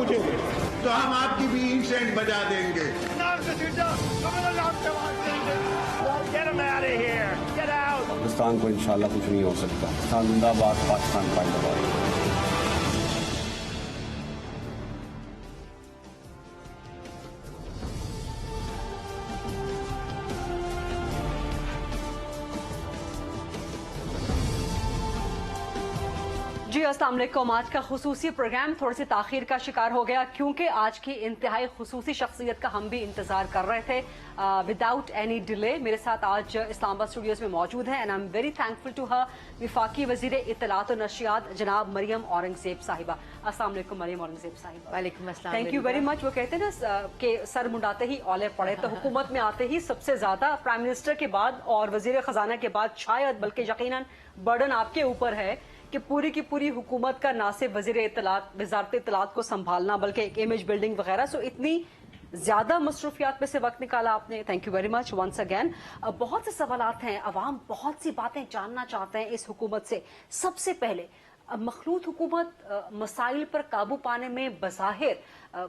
مجھے دیں تو ہم آپ کی بھی اینسینٹ بجا دیں گے. پاکستان کو انشاءاللہ کچھ نہیں ہو سکتا. پاکستان زندہ باد، پاکستان زندہ باد. جی السلام علیکم. آج کا خصوصی پروگرام تھوڑی سی تاخیر کا شکار ہو گیا کیونکہ آج کی انتہائی خصوصی شخصیت کا ہم بھی انتظار کر رہے تھے وداؤٹ اینی ڈیلے. میرے ساتھ آج اسلام آباد اسٹوڈیوز میں موجود ہیں and I am very thankful to ہر وفاقی وزیر اطلاعات و نشریات جناب مریم اورنگزیب صاحبہ. السلام علیکم مریم اورنگزیب صاحبہ. وعلیکم السلام. تھینک یو ویری مچ. وہ کہتے ہیں نا کہ سر منڈاتے ہی اولے پڑے، تو حکومت میں آتے ہی سب سے زیادہ پرائم منسٹر کے بعد اور وزیر خزانہ کے بعد شاید بلکہ یقیناً برڈن آپ کے اوپر ہے کہ پوری کی پوری حکومت کا نہ صرف وزارت اطلاعات کو سنبھالنا بلکہ ایک امیج بلڈنگ وغیرہ. سو اتنی زیادہ مصروفیات میں سے وقت نکالا آپ نے. Thank you very much once again. بہت سے سوالات ہیں، عوام بہت سی باتیں جاننا چاہتے ہیں اس حکومت سے. سب سے پہلے مخلوط حکومت مسائل پر قابو پانے میں بظاہر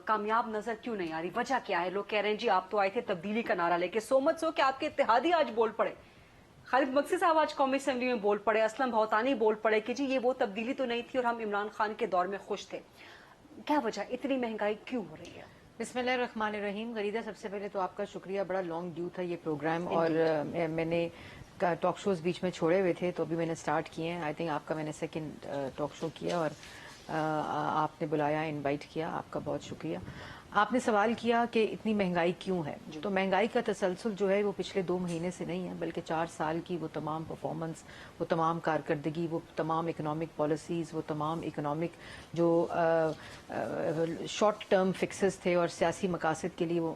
کامیاب نظر کیوں نہیں آ رہی؟ وجہ کیا ہے؟ لوگ کہہ رہے ہیں جی آپ تو آئے تھے تبدیلی کا نعرہ لے کے، سو مچ سو کہ آپ کے اتحادی آج بول پڑے. خالد مقصد صاحب آج قومی اسمبلی میں بول پڑے، اسلم بھوتانی بول پڑے کہ جی یہ وہ تبدیلی تو نہیں تھی اور ہم عمران خان کے دور میں خوش تھے. کیا وجہ، اتنی مہنگائی کیوں ہو رہی ہے؟ بسم اللہ الرحمن الرحیم. غریدہ سب سے پہلے تو آپ کا شکریہ، بڑا لانگ ڈیو تھا یہ پروگرام اور میں نے ٹاک شوز بیچ میں چھوڑے ہوئے تھے تو ابھی میں نے سٹارٹ کیے ہیں. آئی تھنک آپ کا میں نے سیکنڈ ٹاک شو کیا اور آپ نے بلایا، انوائٹ کیا، آپ کا بہت شکریہ. آپ نے سوال کیا کہ اتنی مہنگائی کیوں ہے. تو مہنگائی کا تسلسل جو ہے وہ پچھلے 2 مہینے سے نہیں ہے بلکہ 4 سال کی وہ تمام پرفارمنس، وہ تمام کارکردگی، وہ تمام اکنامک پالیسیز، وہ تمام اکنامک جو شارٹ ٹرم فکسز تھے اور سیاسی مقاصد کے لیے وہ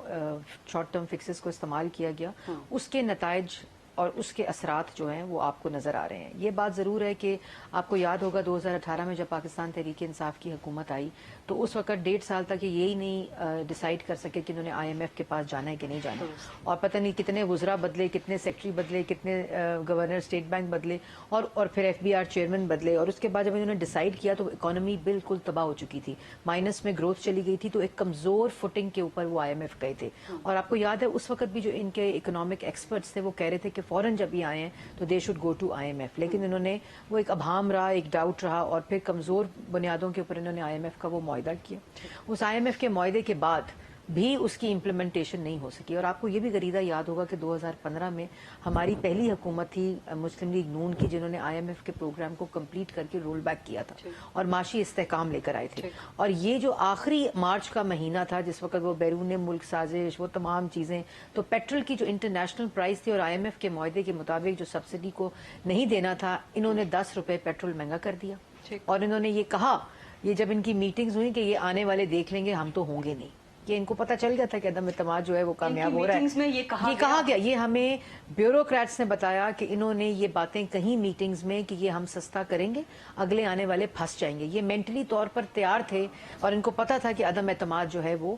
شارٹ ٹرم فکسز کو استعمال کیا گیا، اس کے نتائج اور اس کے اثرات جو ہیں وہ آپ کو نظر آ رہے ہیں. یہ بات ضرور ہے کہ آپ کو یاد ہوگا 2018 میں جب پاکستان تحریک انصاف کی حکومت آئی تو اس وقت 1.5 سال تک یہی نہیں ڈیسائیڈ کر سکے کہ انہوں نے آئی ایم ایف کے پاس جانا ہے کہ نہیں جانا، اور پتہ نہیں کتنے وزراء بدلے، کتنے سیکٹری بدلے، کتنے گورنر اسٹیٹ بینک بدلے اور پھر ایف بی آر چیئرمین بدلے. اور اس کے بعد جب انہوں نے ڈیسائیڈ کیا تو اکانومی بالکل تباہ ہو چکی تھی، مائنس میں گروتھ چلی گئی تھی. تو ایک کمزور فوٹنگ کے اوپر وہ آئی ایم ایف گئے تھے. اور آپ کو یاد ہے اس وقت بھی جو ان کے اکنامک ایکسپرٹس تھے وہ کہہ رہے تھے کہ فوراً جب یہ آئے ہیں تو they should go to I M F. لیکن انہوں نے وہ ایک ابہام رہا، ایک ڈاؤٹ رہا اور پھر کمزور بنیادوں کے اوپر انہوں نے آئی ایم ایف کا وہ معاہدہ کیا. اس آئی ایم ایف کے معاہدے کے بعد بھی اس کی امپلیمنٹیشن نہیں ہو سکی. اور آپ کو یہ بھی غریدہ یاد ہوگا کہ 2015 میں ہماری پہلی حکومت تھی مسلم لیگ نون کی جنہوں نے آئی ایم ایف کے پروگرام کو کمپلیٹ کر کے رول بیک کیا تھا اور معاشی استحکام لے کر آئے تھے. اور یہ جو آخری مارچ کا مہینہ تھا جس وقت وہ بیرون ملک سازش، وہ تمام چیزیں، تو پیٹرول کی جو انٹرنیشنل پرائز تھی اور آئی ایم ایف کے معاہدے کے مطابق جو سبسڈی کو نہیں دینا تھا، انہوں نے 10 روپے پیٹرول مہنگا کر دیا. اور انہوں نے یہ کہا، یہ جب ان کی میٹنگز ہوئی کہ یہ آنے والے دیکھ لیں گے، ہم تو ہوں گے نہیں. یہ ان کو پتہ چل گیا تھا کہ عدم اعتماد جو ہے وہ کامیاب ہو رہا ہے. یہ کہا گیا، یہ ہمیں بیوروکریٹس نے بتایا کہ انہوں نے یہ باتیں کہیں میٹنگز میں کہ یہ ہم سستا کریں گے، اگلے آنے والے پھنس جائیں گے. یہ مینٹلی طور پر تیار تھے اور ان کو پتہ تھا کہ عدم اعتماد جو ہے وہ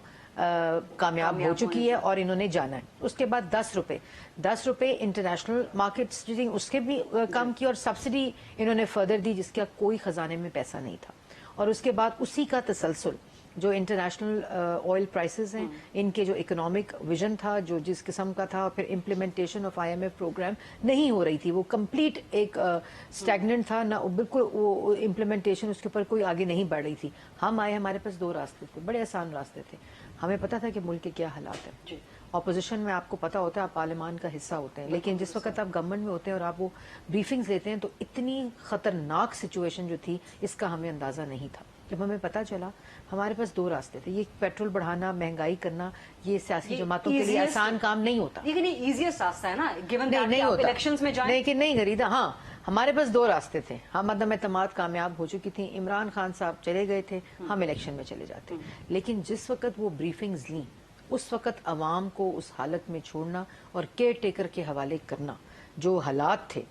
کامیاب ہو چکی ہے اور انہوں نے جانا ہے. اس کے بعد 10 روپے انٹرنیشنل مارکیٹس اس کے بھی کم کی اور سبسڈی انہوں نے فردر دی جس کا کوئی خزانے میں پیسہ نہیں تھا. اور اس کے بعد اسی کا تسلسل جو انٹرنیشنل آئل پرائسز ہیں، ان کے جو اکنامک ویژن تھا جو جس قسم کا تھا، اور پھر implementation of I M F programme نہیں ہو رہی تھی. وہ کمپلیٹ ایک اسٹیگننٹ تھا، نہ بالکل وہ امپلیمنٹیشن اس کے اوپر کوئی آگے نہیں بڑھ رہی تھی. ہم آئے، ہمارے پاس 2 راستے تھے، بڑے آسان راستے تھے. ہمیں پتا تھا کہ ملک کے کیا حالات ہیں. اپوزیشن میں آپ کو پتا ہوتا ہے، آپ پارلیمان کا حصہ ہوتے ہیں، لیکن جس وقت آپ گورنمنٹ میں ہوتے ہیں اور آپ وہ بریفنگز لیتے ہیں تو اتنی خطرناک سچویشن جو تھی اس کا ہمیں اندازہ نہیں تھا. جب ہمیں پتا چلا، ہمارے پاس 2 راستے تھے. یہ پیٹرول بڑھانا، مہنگائی کرنا، یہ سیاسی جماعتوں کے لیے آسان کام نہیں ہوتا. لیکن یہ ایزیسٹ راستہ ہے نا، گیون نہیں آپ الیکشنز میں جائیں. لیکن نہیں غریدہ، ہاں ہمارے پاس 2 راستے تھے. ہم عدم اعتماد کامیاب ہو چکی تھی، عمران خان صاحب چلے گئے تھے، ہم الیکشن میں چلے جاتے. لیکن جس وقت وہ بریفنگز لیں اس وقت عوام کو اس حالت میں چھوڑنا اور کیئر ٹیکر کے حوالے کرنا، جو حالات تھے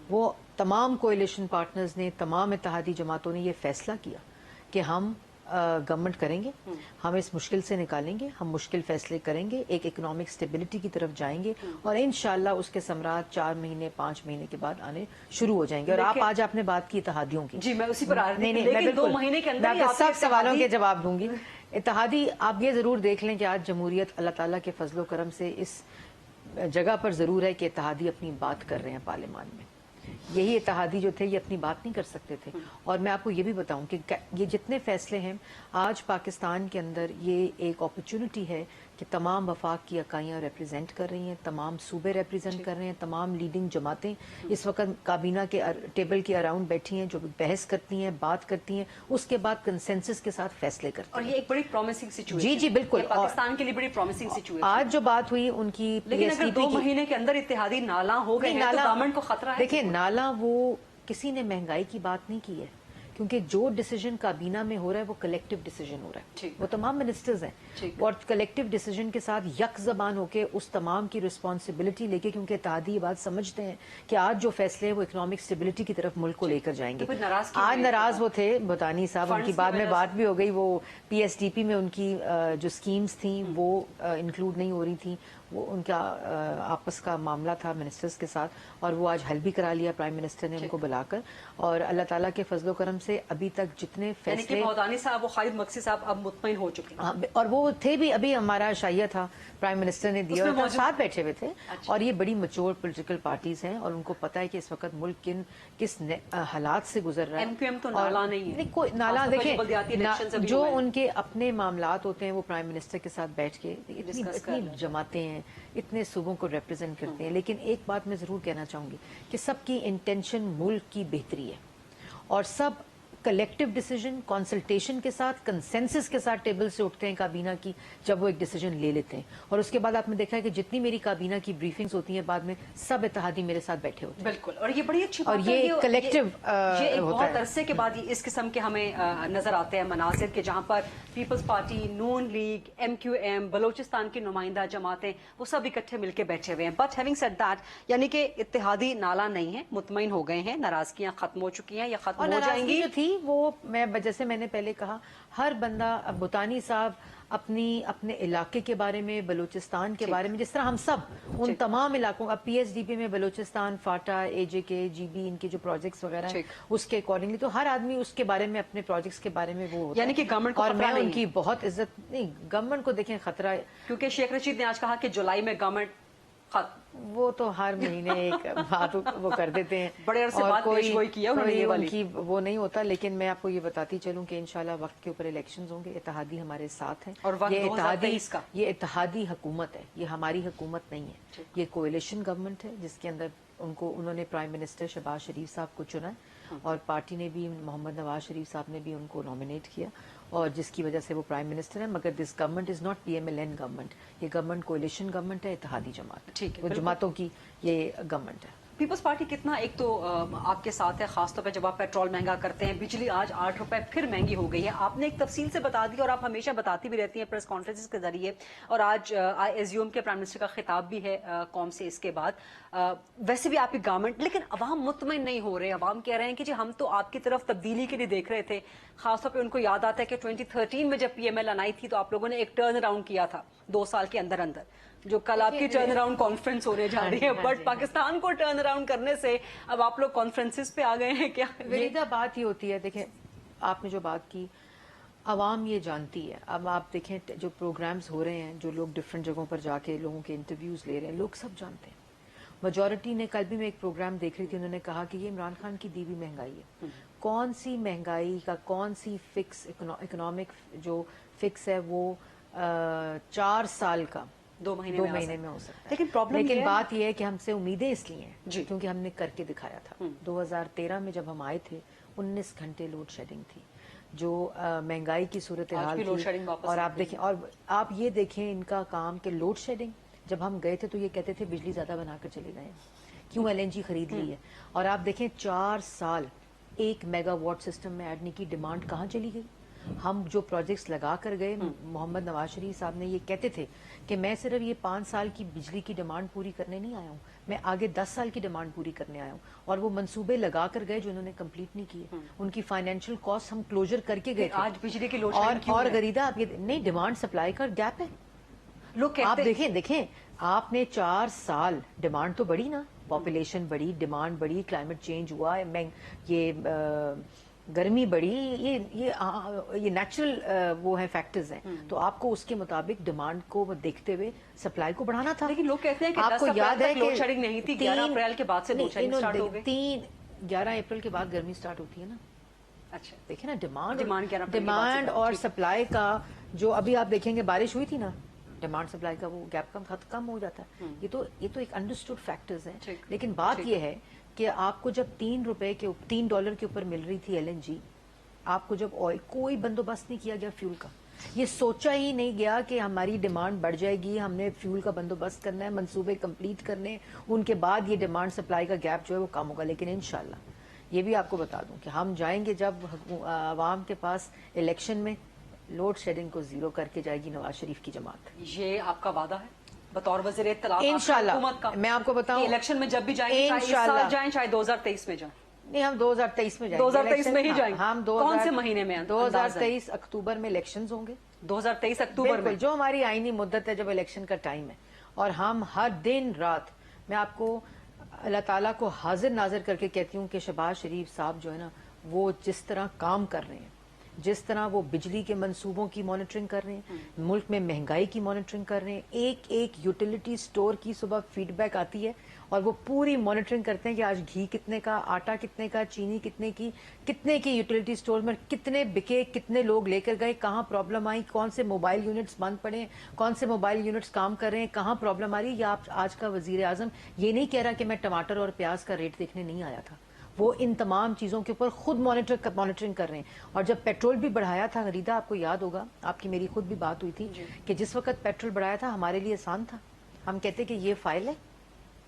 وہ تمام کوئلیشن پارٹنرز نے، تمام اتحادی جماعتوں نے یہ فیصلہ کیا کہ ہم گورنمنٹ کریں گے، ہم اس مشکل سے نکالیں گے، ہم مشکل فیصلے کریں گے، ایک اکنامک سٹیبلٹی کی طرف جائیں گے اور انشاءاللہ اس کے ثمرات 4 مہینے 5 مہینے کے بعد آنے شروع ہو جائیں گے. اور آج آپ نے بات کی اتحادیوں کی، جی میں اسی پر آ رہی نہیں لیکن 2 مہینے کے اندر میں سب سوالوں کے جواب دوں گی. اتحادی آپ یہ ضرور دیکھ لیں کہ آج جمہوریت اللہ تعالیٰ کے فضل و کرم سے اس جگہ پر ضرور ہے کہ اتحادی اپنی بات کر رہے ہیں پارلیمان میں. یہی اتحادی جو تھے یہ اپنی بات نہیں کر سکتے تھے. اور میں آپ کو یہ بھی بتاؤں کہ یہ جتنے فیصلے ہیں آج پاکستان کے اندر یہ ایک اپرچونٹی ہے کہ تمام وفاق کی اکائیاں ریپرزینٹ کر رہی ہیں, تمام صوبے ریپرزینٹ کر رہے ہیں, تمام لیڈنگ جماعتیں اس وقت کابینہ کے ٹیبل کے اراؤنڈ بیٹھی ہیں جو بحث کرتی ہیں, بات کرتی ہیں, اس کے بعد کنسنسس کے ساتھ فیصلے کرتی ہیں. اور یہ ایک بڑی پرومسنگ سچویشن. جی بالکل, پاکستان کے لیے بڑی پرومسنگ سچویشن. آج جو بات ہوئی ان کی لیکن اگر 2 مہینے کے اندر اتحادی نالاں ہو گئے ہیں تو گورنمنٹ کو خطرہ ہے. دیکھیں نالا وہ کسی نے مہنگائی کی بات نہیں کی ہے, کیونکہ جو ڈیسیجن کابینہ میں ہو رہا ہے وہ کلیکٹیو ڈیسیجن ہو رہا ہے. وہ تمام منسٹرز ہیں اور کلیکٹیو ڈیسیجن کے ساتھ یک زبان ہو کے اس تمام کی رسپانسبلٹی لے کے, کیونکہ اتحادی یہ بات سمجھتے ہیں کہ آج جو فیصلے ہیں وہ اکنامک اسٹیبلٹی کی طرف ملک کو لے کر جائیں گے. آج ناراض وہ تھے بھوتانی صاحب, ان کی بعد میں بات بھی ہو گئی, وہ پی ایس ڈی پی میں ان کی جو اسکیمز تھیں وہ انکلوڈ نہیں ہو رہی تھیں, وہ ان کا آپس کا معاملہ تھا منسٹرز کے ساتھ, اور وہ آج حل بھی کرا لیا پرائم منسٹر نے ان کو بلا کر. اور اللہ تعالیٰ کے فضل و کرم سے ابھی تک جتنے فیصلے بھوتانی صاحب و خالد مقصد صاحب اب مطمئن ہو چکے ہیں, اور وہ تھے بھی, ابھی ہمارا شائعہ تھا پرائم منسٹر نے دیا اور ساتھ بیٹھے ہوئے تھے. اور یہ بڑی میچور پولیٹیکل پارٹیز ہیں اور ان کو پتا ہے کہ اس وقت ملک کس حالات سے گزر رہا ہے. ایم کیو ایم تو نالا نہیں ہے, کوئی نالا. دیکھیں جو ان کے اپنے معاملات ہوتے ہیں وہ پرائم منسٹر کے ساتھ بیٹھ کے اتنی جماعتیں ہیں, اتنے صوبوں کو ریپرزینٹ کرتے ہیں. لیکن ایک بات میں ضرور کہنا چاہوں گی کہ سب کی انٹینشن ملک کی بہتری ہے, اور سب کلیکٹیو ڈیسیجن کنسلٹیشن کے ساتھ کنسنسس کے ساتھ ٹیبل سے اٹھتے ہیں کابینہ کی جب وہ ایک ڈیسیجن لے لیتے ہیں. اور اس کے بعد آپ نے دیکھا ہے کہ جتنی میری کابینہ کی بریفنگز ہوتی ہیں بعد میں سب اتحادی میرے ساتھ بیٹھے ہوتے ہیں. بالکل, اور یہ بڑی اچھی اور یہ کلیکٹیو یہ ایک بہت عرصے کے بعد اس قسم کے ہمیں نظر آتے ہیں مناظر کہ جہاں پر peoples party, Noon league, M Q M, Balochistan کی نمائندہ جماعتیں وہ سب اکٹھے مل کے بیٹھے ہوئے ہیں. بٹ ہیونگ سیڈ دیٹ یعنی کہ اتحادی نالا نہیں ہے, مطمئن ہو گئے ہیں, ناراضگیاں ختم ہو چکی ہیں یا ختم ہو جائیں گی. جو تھی وہ میں جیسے میں نے پہلے کہا, ہر بندہ بھوتانی صاحب اپنے علاقے کے بارے میں, بلوچستان کے بارے میں, جس طرح ہم سب ان تمام علاقوں, اب پی ایس ڈی پی میں بلوچستان, فاٹا, اے جے کے, جی بی, ان کے جو پروجیکٹس وغیرہ ہیں اس کے اکارڈنگلی, تو ہر آدمی اس کے بارے میں اپنے پروجیکٹس کے بارے میں وہ یعنی کہ گورنمنٹ کو اور میں ان کی بہت عزت نہیں, گورنمنٹ کو دیکھیں خطرہ ہے, کیونکہ شیخ رشید نے آج کہا کہ جولائی میں گورنمنٹ وہ تو ہر مہینے ایک بات وہ کر دیتے ہیں, بڑے عرصے بعد پیشگوئی کی ہے انہوں نے یہ والی, ان کی وہ نہیں ہوتا. لیکن میں آپ کو یہ بتاتی چلوں کہ انشاءاللہ وقت کے اوپر الیکشنز ہوں گے, اتحادی ہمارے ساتھ ہیں, اور یہ اتحادی حکومت ہے, یہ ہماری حکومت نہیں ہے, یہ کولیشن گورنمنٹ ہے جس کے اندر انہوں نے پرائم منسٹر شہباز شریف صاحب کو چنا ہے, اور پارٹی نے بھی محمد نواز شریف صاحب نے بھی ان کو نامینیٹ کیا, اور جس کی وجہ سے وہ پرائم منسٹر ہیں. مگر this government is not P M L N government, یہ گورنمنٹ کولیشن گورنمنٹ ہے, اتحادی جماعت, وہ جماعتوں کی یہ گورنمنٹ ہے. پیپلز پارٹی کتنا ایک تو آپ کے ساتھ ہے, خاص طور پہ جب آپ پیٹرول مہنگا کرتے ہیں, بجلی آج 8 روپے پھر مہنگی ہو گئی ہے. آپ نے ایک تفصیل سے بتا دی اور آپ ہمیشہ بتاتی بھی رہتی ہیں پریس کانفرنسز کے ذریعے, اور آج آئی ایزیوم کے پرائم منسٹر کا خطاب بھی ہے قوم سے اس کے بعد. ویسے بھی آپ کی گورنمنٹ, لیکن عوام مطمئن نہیں ہو رہے. عوام کہہ رہے ہیں کہ جی ہم تو آپ کی طرف تبدیلی کے لیے دیکھ رہے تھے. خاص طور پہ ان کو یاد آتا ہے کہ 2013 میں جب پی ایم ایل این آئی تھی تو آپ لوگوں نے ایک ٹرن اراؤنڈ کیا تھا 2 سال کے اندر اندر, جو کل آپ کی ٹرن اراؤنڈ کانفرنس ہونے جا رہی ہے. بٹ پاکستان کو ٹرن اراؤنڈ کرنے سے اب آپ لوگ کانفرنسز پہ آ گئے ہیں کیا؟ وریدہ بات ہی ہوتی ہے, دیکھیں آپ نے جو بات کی عوام یہ جانتی ہے. اب آپ دیکھیں جو پروگرامز ہو رہے ہیں, جو لوگ ڈفرینٹ جگہوں پر جا کے لوگوں کے انٹرویوز لے رہے ہیں, لوگ سب جانتے ہیں. میجورٹی نے, کل بھی میں ایک پروگرام دیکھ رہی تھی, انہوں نے کہا کہ یہ عمران خان کی دی ہوئی مہنگائی ہے. کون سی مہنگائی کا کون سی فکس اکنامک جو فکس ہے وہ 4 سال کا 2 مہینے میں ہو سکتا ہے. لیکن بات یہ ہے کہ ہم سے امیدیں اس لیے ہیں کیونکہ ہم نے کر کے دکھایا تھا. 2013 میں جب ہم آئے تھے 19 گھنٹے لوڈ شیڈنگ تھی, جو مہنگائی کی صورتحال تھی. اور آپ دیکھیں, اور آپ یہ دیکھیں ان کا کام کہ لوڈ شیڈنگ, جب ہم گئے تھے تو یہ کہتے تھے بجلی زیادہ بنا کر چلے گئے, کیوں ایل این جی خرید لی ہے. اور آپ دیکھیں 4 سال 1 میگا واٹ سسٹم میں ایڈنے کی ڈیمانڈ کہاں چلی گئی. ہم جو پروجیکٹس لگا کر گئے, محمد نواز شریف صاحب نے یہ کہتے تھے کہ میں صرف یہ 5 سال کی بجلی کی ڈیمانڈ پوری کرنے نہیں آیا ہوں, میں آگے 10 سال کی ڈیمانڈ پوری کرنے آیا ہوں. اور وہ منصوبے لگا کر گئے جو انہوں نے کمپلیٹ نہیں کیے. ان کی فائنینشیل کاسٹ ہم کلوجر کر کے گئے. آج بجلی کی لوڈ اور غریدہ آپ یہ نہیں, ڈیمانڈ سپلائی کا گیپ ہے. لوگ آپ دیکھیں آپ نے 4 سال ڈیمانڈ تو بڑھی نا, پاپولیشن بڑی, ڈیمانڈ بڑی, کلائمیٹ چینج ہوا, یہ गर्मी बढ़ी, ये नेचुरल वो है फैक्टर्स हैं, तो आपको उसके मुताबिक डिमांड को देखते हुए सप्लाई को बढ़ाना था। लेकिन लोग कहते हैं कि आपको 10 याद अप्रैल है तक कि लोड शेडिंग नहीं थी, 11 अप्रैल के बाद से लोड शेडिंग स्टार्ट हो गई। 11 अप्रैल के बाद गर्मी स्टार्ट होती है ना। अच्छा, देखिए ना, डिमांड 11 अप्रैल के बाद डिमांड से और ठीक। सप्लाई का जो अभी आप देखेंगे बारिश हुई थी ना, डिमांड सप्लाई का वो गैप कम हो जाता है। ये तो एक अंडरस्टूड फैक्टर्स हैं। ठीक। लेकिन बात ठीक। ये है कि आपको जब $3 के ऊपर मिल रही थी LNG, आपको जब ऑयल, कोई बंदोबस्त नहीं किया गया फ्यूल का। ये सोचा ही नहीं गया कि हमारी डिमांड बढ़ जाएगी, हमने फ्यूल का बंदोबस्त करना है, मंसूबे कंप्लीट करने, उनके बाद ये डिमांड सप्लाई का गैप जो है वो कम होगा। लेकिन इंशाल्लाह ये भी आपको बता दूं कि हम जाएंगे जब आवाम के पास इलेक्शन में, लोड शेडिंग को जीरो करके जाएगी नवाज शरीफ की जमात। ये आपका वादा है बतौर वज़ीर इत्तलात इंशाल्लाह। हुकूमत का? मैं आपको बताऊं, कि इलेक्शन में जब भी जाएंगे, चाहे इस साल इंशाल्लाह। जाएं चाहे 2023 में जाएं। नहीं, हम 2023 में जाएंगे। 2023 में ही हाँ, जाएंगे। हम कौन से महीने में अंदाज़ है? 2023 अक्टूबर में इलेक्शंस होंगे। 2023 अक्टूबर बिल्कुल, में जो हमारी आईनी मुद्दत है, जब इलेक्शन का टाइम है, और हम हर दिन रात, मैं आपको अल्लाह ताला को हाजिर नाजिर करके कहती हूँ कि शहबाज शरीफ साहब जो है ना, वो जिस तरह काम कर रहे हैं, जिस तरह वो बिजली के मंसूबों की मॉनिटरिंग कर रहे हैं, मुल्क में महंगाई की मॉनिटरिंग कर रहे हैं, एक एक यूटिलिटी स्टोर की सुबह फीडबैक आती है और वो पूरी मॉनिटरिंग करते हैं कि आज घी कितने का, आटा कितने का, चीनी कितने की यूटिलिटी स्टोर में कितने बिके, कितने लोग लेकर गए, कहाँ प्रॉब्लम आई, कौन से मोबाइल यूनिट्स बंद पड़े, कौन से मोबाइल यूनिट्स काम कर रहे हैं, कहाँ प्रॉब्लम आ रही है। या आज का वजीर आजम ये नहीं कह रहा कि मैं टमाटर और प्याज का रेट देखने नहीं आया था, वो इन तमाम चीजों के ऊपर खुद मॉनिटरिंग कर रहे हैं। और जब पेट्रोल भी बढ़ाया था खरीदा, आपको याद होगा, आपकी मेरी खुद भी बात हुई थी कि जिस वक्त पेट्रोल बढ़ाया था हमारे लिए आसान था, हम कहते कि ये फाइल है,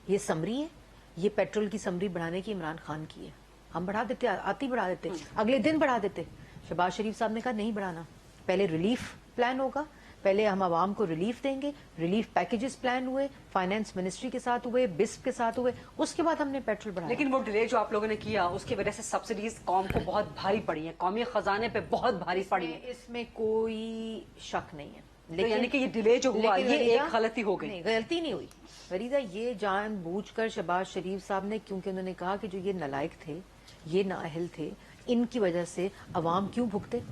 ये समरी है, ये पेट्रोल की समरी बढ़ाने की इमरान खान की है, हम बढ़ा देते, आती बढ़ा देते, अगले दिन बढ़ा देते। शहबाज शरीफ साहब ने कहा नहीं बढ़ाना, पहले रिलीफ प्लान होगा, पहले हम आवाम को रिलीफ देंगे, रिलीफ पैकेजेस प्लान हुए, फाइनेंस मिनिस्ट्री के साथ हुए, बिस्प के साथ हुए, उसके बाद हमने पेट्रोल बढ़ाया। लेकिन वो डिले जो आप लोगों ने किया, उसकी वजह से सब्सिडीज कौम को बहुत भारी पड़ी है, कौमी खजाने पे बहुत भारी पड़ी है। इसमें कोई शक नहीं है। तो यानी कि ये डिले जो हुआ, ये एक गलती हो गई। नहीं, गलती नहीं हुई फरीदा, ये जानबूझकर शहबाज शरीफ साहब ने, क्योंकि उन्होंने कहा कि जो ये नालायक थे, ये नाअहल थे, इनकी वजह से अवाम क्यों भुगते।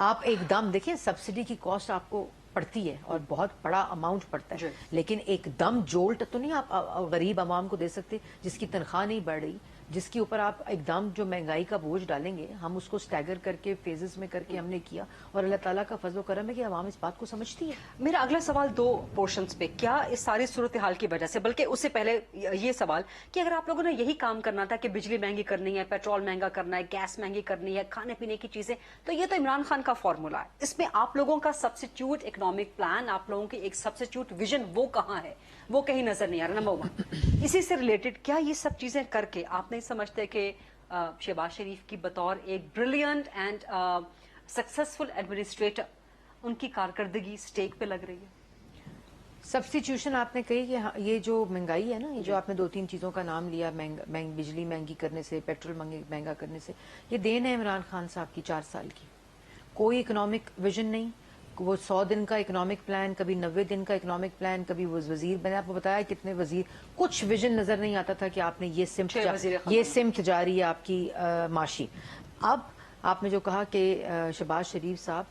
आप एकदम देखिए, सब्सिडी की कॉस्ट आपको पड़ती है और बहुत बड़ा अमाउंट पड़ता है, लेकिन एकदम जोल्ट तो नहीं आप गरीब आवाम को दे सकते जिसकी तनख्वाह नहीं बढ़ रही, जिसके ऊपर आप एकदम जो महंगाई का बोझ डालेंगे। हम उसको स्टैगर करके, फेजेस में करके हमने किया, और अल्लाह ताला का फजल करम है कि आवाम इस बात को समझती है। मेरा अगला सवाल दो पोर्शंस पे, क्या इस सारी सूरत हाल की वजह से, बल्कि उससे पहले ये सवाल कि अगर आप लोगों ने यही काम करना था कि बिजली महंगी करनी है, पेट्रोल महंगा करना है, गैस महंगी करनी है, खाने पीने की चीजें, तो ये तो इमरान खान का फॉर्मूला है। इसमें आप लोगों का सब्स्टिट्यूट इकोनॉमिक प्लान, आप लोगों की एक सब्स्टिट्यूट विजन, वो कहाँ है? वो कहीं नजर नहीं आ रहा। नंबर वन, इसी से रिलेटेड, क्या ये सब चीजें करके आप नहीं समझते कि शहबाज शरीफ की बतौर एक ब्रिलियंट एंड सक्सेसफुल एडमिनिस्ट्रेटर, उनकी कारकर्दगी स्टेक पे लग रही है? सब्स्टिट्यूशन आपने कही कि ये जो महंगाई है ना, ये जो आपने 2-3 चीजों का नाम लिया, बिजली महंगी करने से, पेट्रोल महंगा करने से, ये देन है इमरान खान साहब की 4 साल की। कोई इकोनॉमिक विजन नहीं, वो 100 दिन का इकोनॉमिक प्लान, कभी 90 दिन का इकोनॉमिक प्लान, कभी वो वजीर, मैंने आपको बताया कितने वजीर, कुछ विजन नजर नहीं आता था कि आपने ये सिम्त जारी है आपकी माशी। अब आपने जो कहा कि शहबाज शरीफ साहब,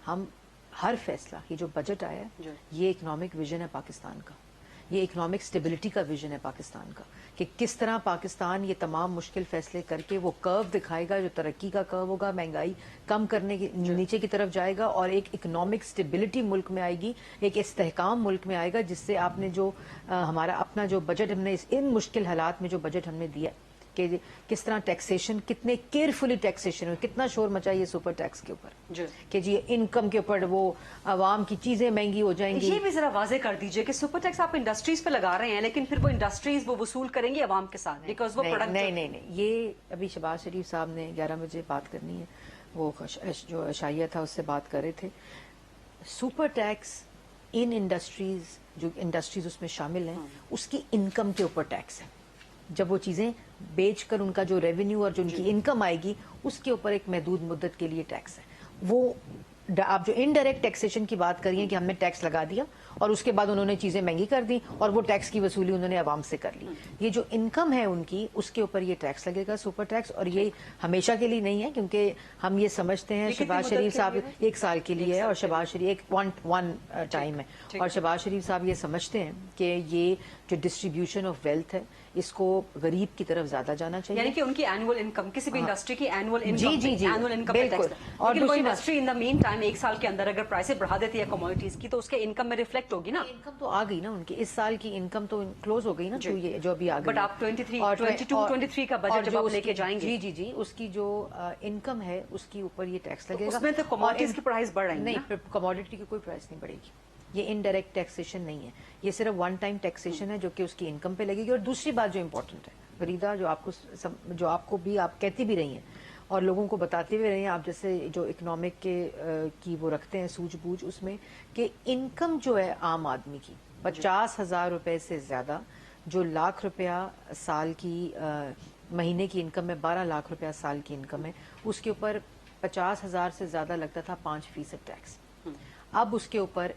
हम हर फैसला, ये जो बजट आया है, ये इकोनॉमिक विजन है पाकिस्तान का, ये इकोनॉमिक स्टेबिलिटी का विजन है पाकिस्तान का, कि किस तरह पाकिस्तान ये तमाम मुश्किल फैसले करके वो कर्व दिखाएगा जो तरक्की का कर्व होगा, महंगाई कम करने की नीचे की तरफ जाएगा, और एक इकोनॉमिक स्टेबिलिटी मुल्क में आएगी, एक इस्तेहकाम मुल्क में आएगा, जिससे आपने जो हमारा अपना जो बजट हमने इन मुश्किल हालात में जो बजट हमने दिया कि किस तरह टैक्सेशन, कितने केयरफुली टैक्सेशन हुई, कितना शोर मचाइए सुपर टैक्स के ऊपर कि जी इनकम के ऊपर वो आवाम की चीजें महंगी हो जाएंगी। ये भी जरा वाजे कर दीजिए कि सुपर टैक्स आप इंडस्ट्रीज पे लगा रहे हैं, लेकिन फिर वो इंडस्ट्रीज वो वसूल करेंगी आवाम के साथ, बिकॉज वो प्रोडक्ट नहीं, ये अभी शहबाज शरीफ साहब ने 11 बजे बात करनी है, वो जो अशाइया था उससे बात कर रहे थे। सुपर टैक्स इन इंडस्ट्रीज, जो इंडस्ट्रीज उसमें शामिल हैं, उसकी इनकम के ऊपर टैक्स है। जब वो चीजें बेचकर उनका जो रेवेन्यू और जो उनकी इनकम आएगी, उसके ऊपर एक महदूद मुद्दत के लिए टैक्स है। वो آپ جو انڈائریکٹ ٹیکسیشن کی بات کری ہیں کہ ہم نے ٹیکس لگا دیا اور اس کے بعد انہوں نے چیزیں مہنگی کر دی اور وہ ٹیکس کی وصولی انہوں نے عوام سے کر لی. یہ جو انکم ہے ان کی اس کے اوپر یہ ٹیکس لگے گا, سپر ٹیکس, اور یہ ہمیشہ کے لیے نہیں ہے کیونکہ ہم یہ سمجھتے ہیں شہباز شریف صاحب 1 سال کے لیے ہے اور شہباز شریف 1 ٹائم ہے اور شہباز شریف صاحب یہ سمجھتے ہیں کہ یہ جو ڈسٹریبیوشن آف ویلتھ ہے اس کو غریب کی طرف زیادہ جانا چاہیے. یعنی کہ ان کی اینول انکم کسی بھی انڈسٹری کی اینول انکم جی اینول انکم بالکل. اور دوسری انڈسٹری ان دا مین ٹائم 1 سال کے اندر اگر پرائسیں بڑھا دیتی ہے کموڈیٹیز کی تو اس کے انکم میں ریفلیکٹ ہوگی نا. انکم تو آ گئی نا ان کی, اس سال کی انکم تو کلوز ہو گئی نا جو ابھی آ گئی. بٹ آپ 22-23 کا بجٹ جب آپ لے کے جائیں گے جی اس کی جو انکم ہے اس کے اوپر یہ ٹیکس لگے گا. اس میں تو کموڈیٹیز کی پرائس بڑھ رہی ہے. نہیں, کموڈیٹی کی کوئی پرائس نہیں بڑھے گی. یہ انڈائریکٹ ٹیکسیشن نہیں ہے, یہ صرف 1 ٹائم ٹیکسیشن ہے جو کہ اس کی انکم پہ لگے گی. اور دوسری بات جو امپورٹنٹ ہے فریدا, جو آپ کو بھی آپ کہتی بھی رہی ہیں اور لوگوں کو بتاتے بھی رہے ہیں, آپ جیسے جو اکنامک کی وہ رکھتے ہیں سوجھ بوجھ اس میں, کہ انکم جو ہے عام آدمی کی 50,000 روپے سے زیادہ, جو ₹1,00,000 سال کی مہینے کی انکم ہے, 12 لاکھ روپیہ سال کی انکم ہے, اس کے اوپر 50,000 سے زیادہ لگتا تھا 5% ٹیکس. اب اس کے اوپر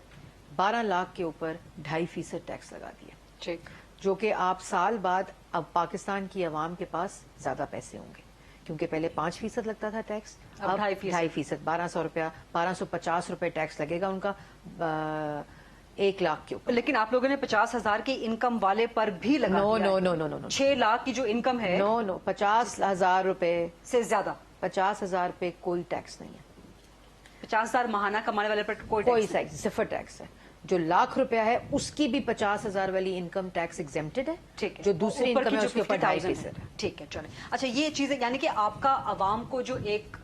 12 لاکھ کے اوپر 2.5% ٹیکس لگا دیا, جو کہ آپ سال بعد اب پاکستان کی عوام کے پاس زیادہ پیسے ہوں گے کیونکہ پہلے 5% لگتا تھا ٹیکس, اب 2.5%, 1,200 روپیہ, 1,250 روپے ٹیکس لگے گا ان کا 1 لاکھ کے اوپر. لیکن آپ لوگوں نے 50,000 کی انکم والے پر بھی لگا دیا. نو 6 لاکھ کی جو انکم ہے, 50,000 روپے سے زیادہ 50,000 پہ کوئی ٹیکس نہیں ہے. 50,000 ماہانہ کمانے والے پر کوئی صفر ٹیکس ہے. جو 1,00,000 روپیہ ہے اس کی بھی 50,000 والی انکم ٹیکس ایگزیمپٹڈ ہے, جو دوسری انکم ہے اس کے اوپر 2.5% ہے. ٹھیک ہے, چلیں. اچھا, یہ چیزیں یعنی کہ آپ کا عوام کو جو ایک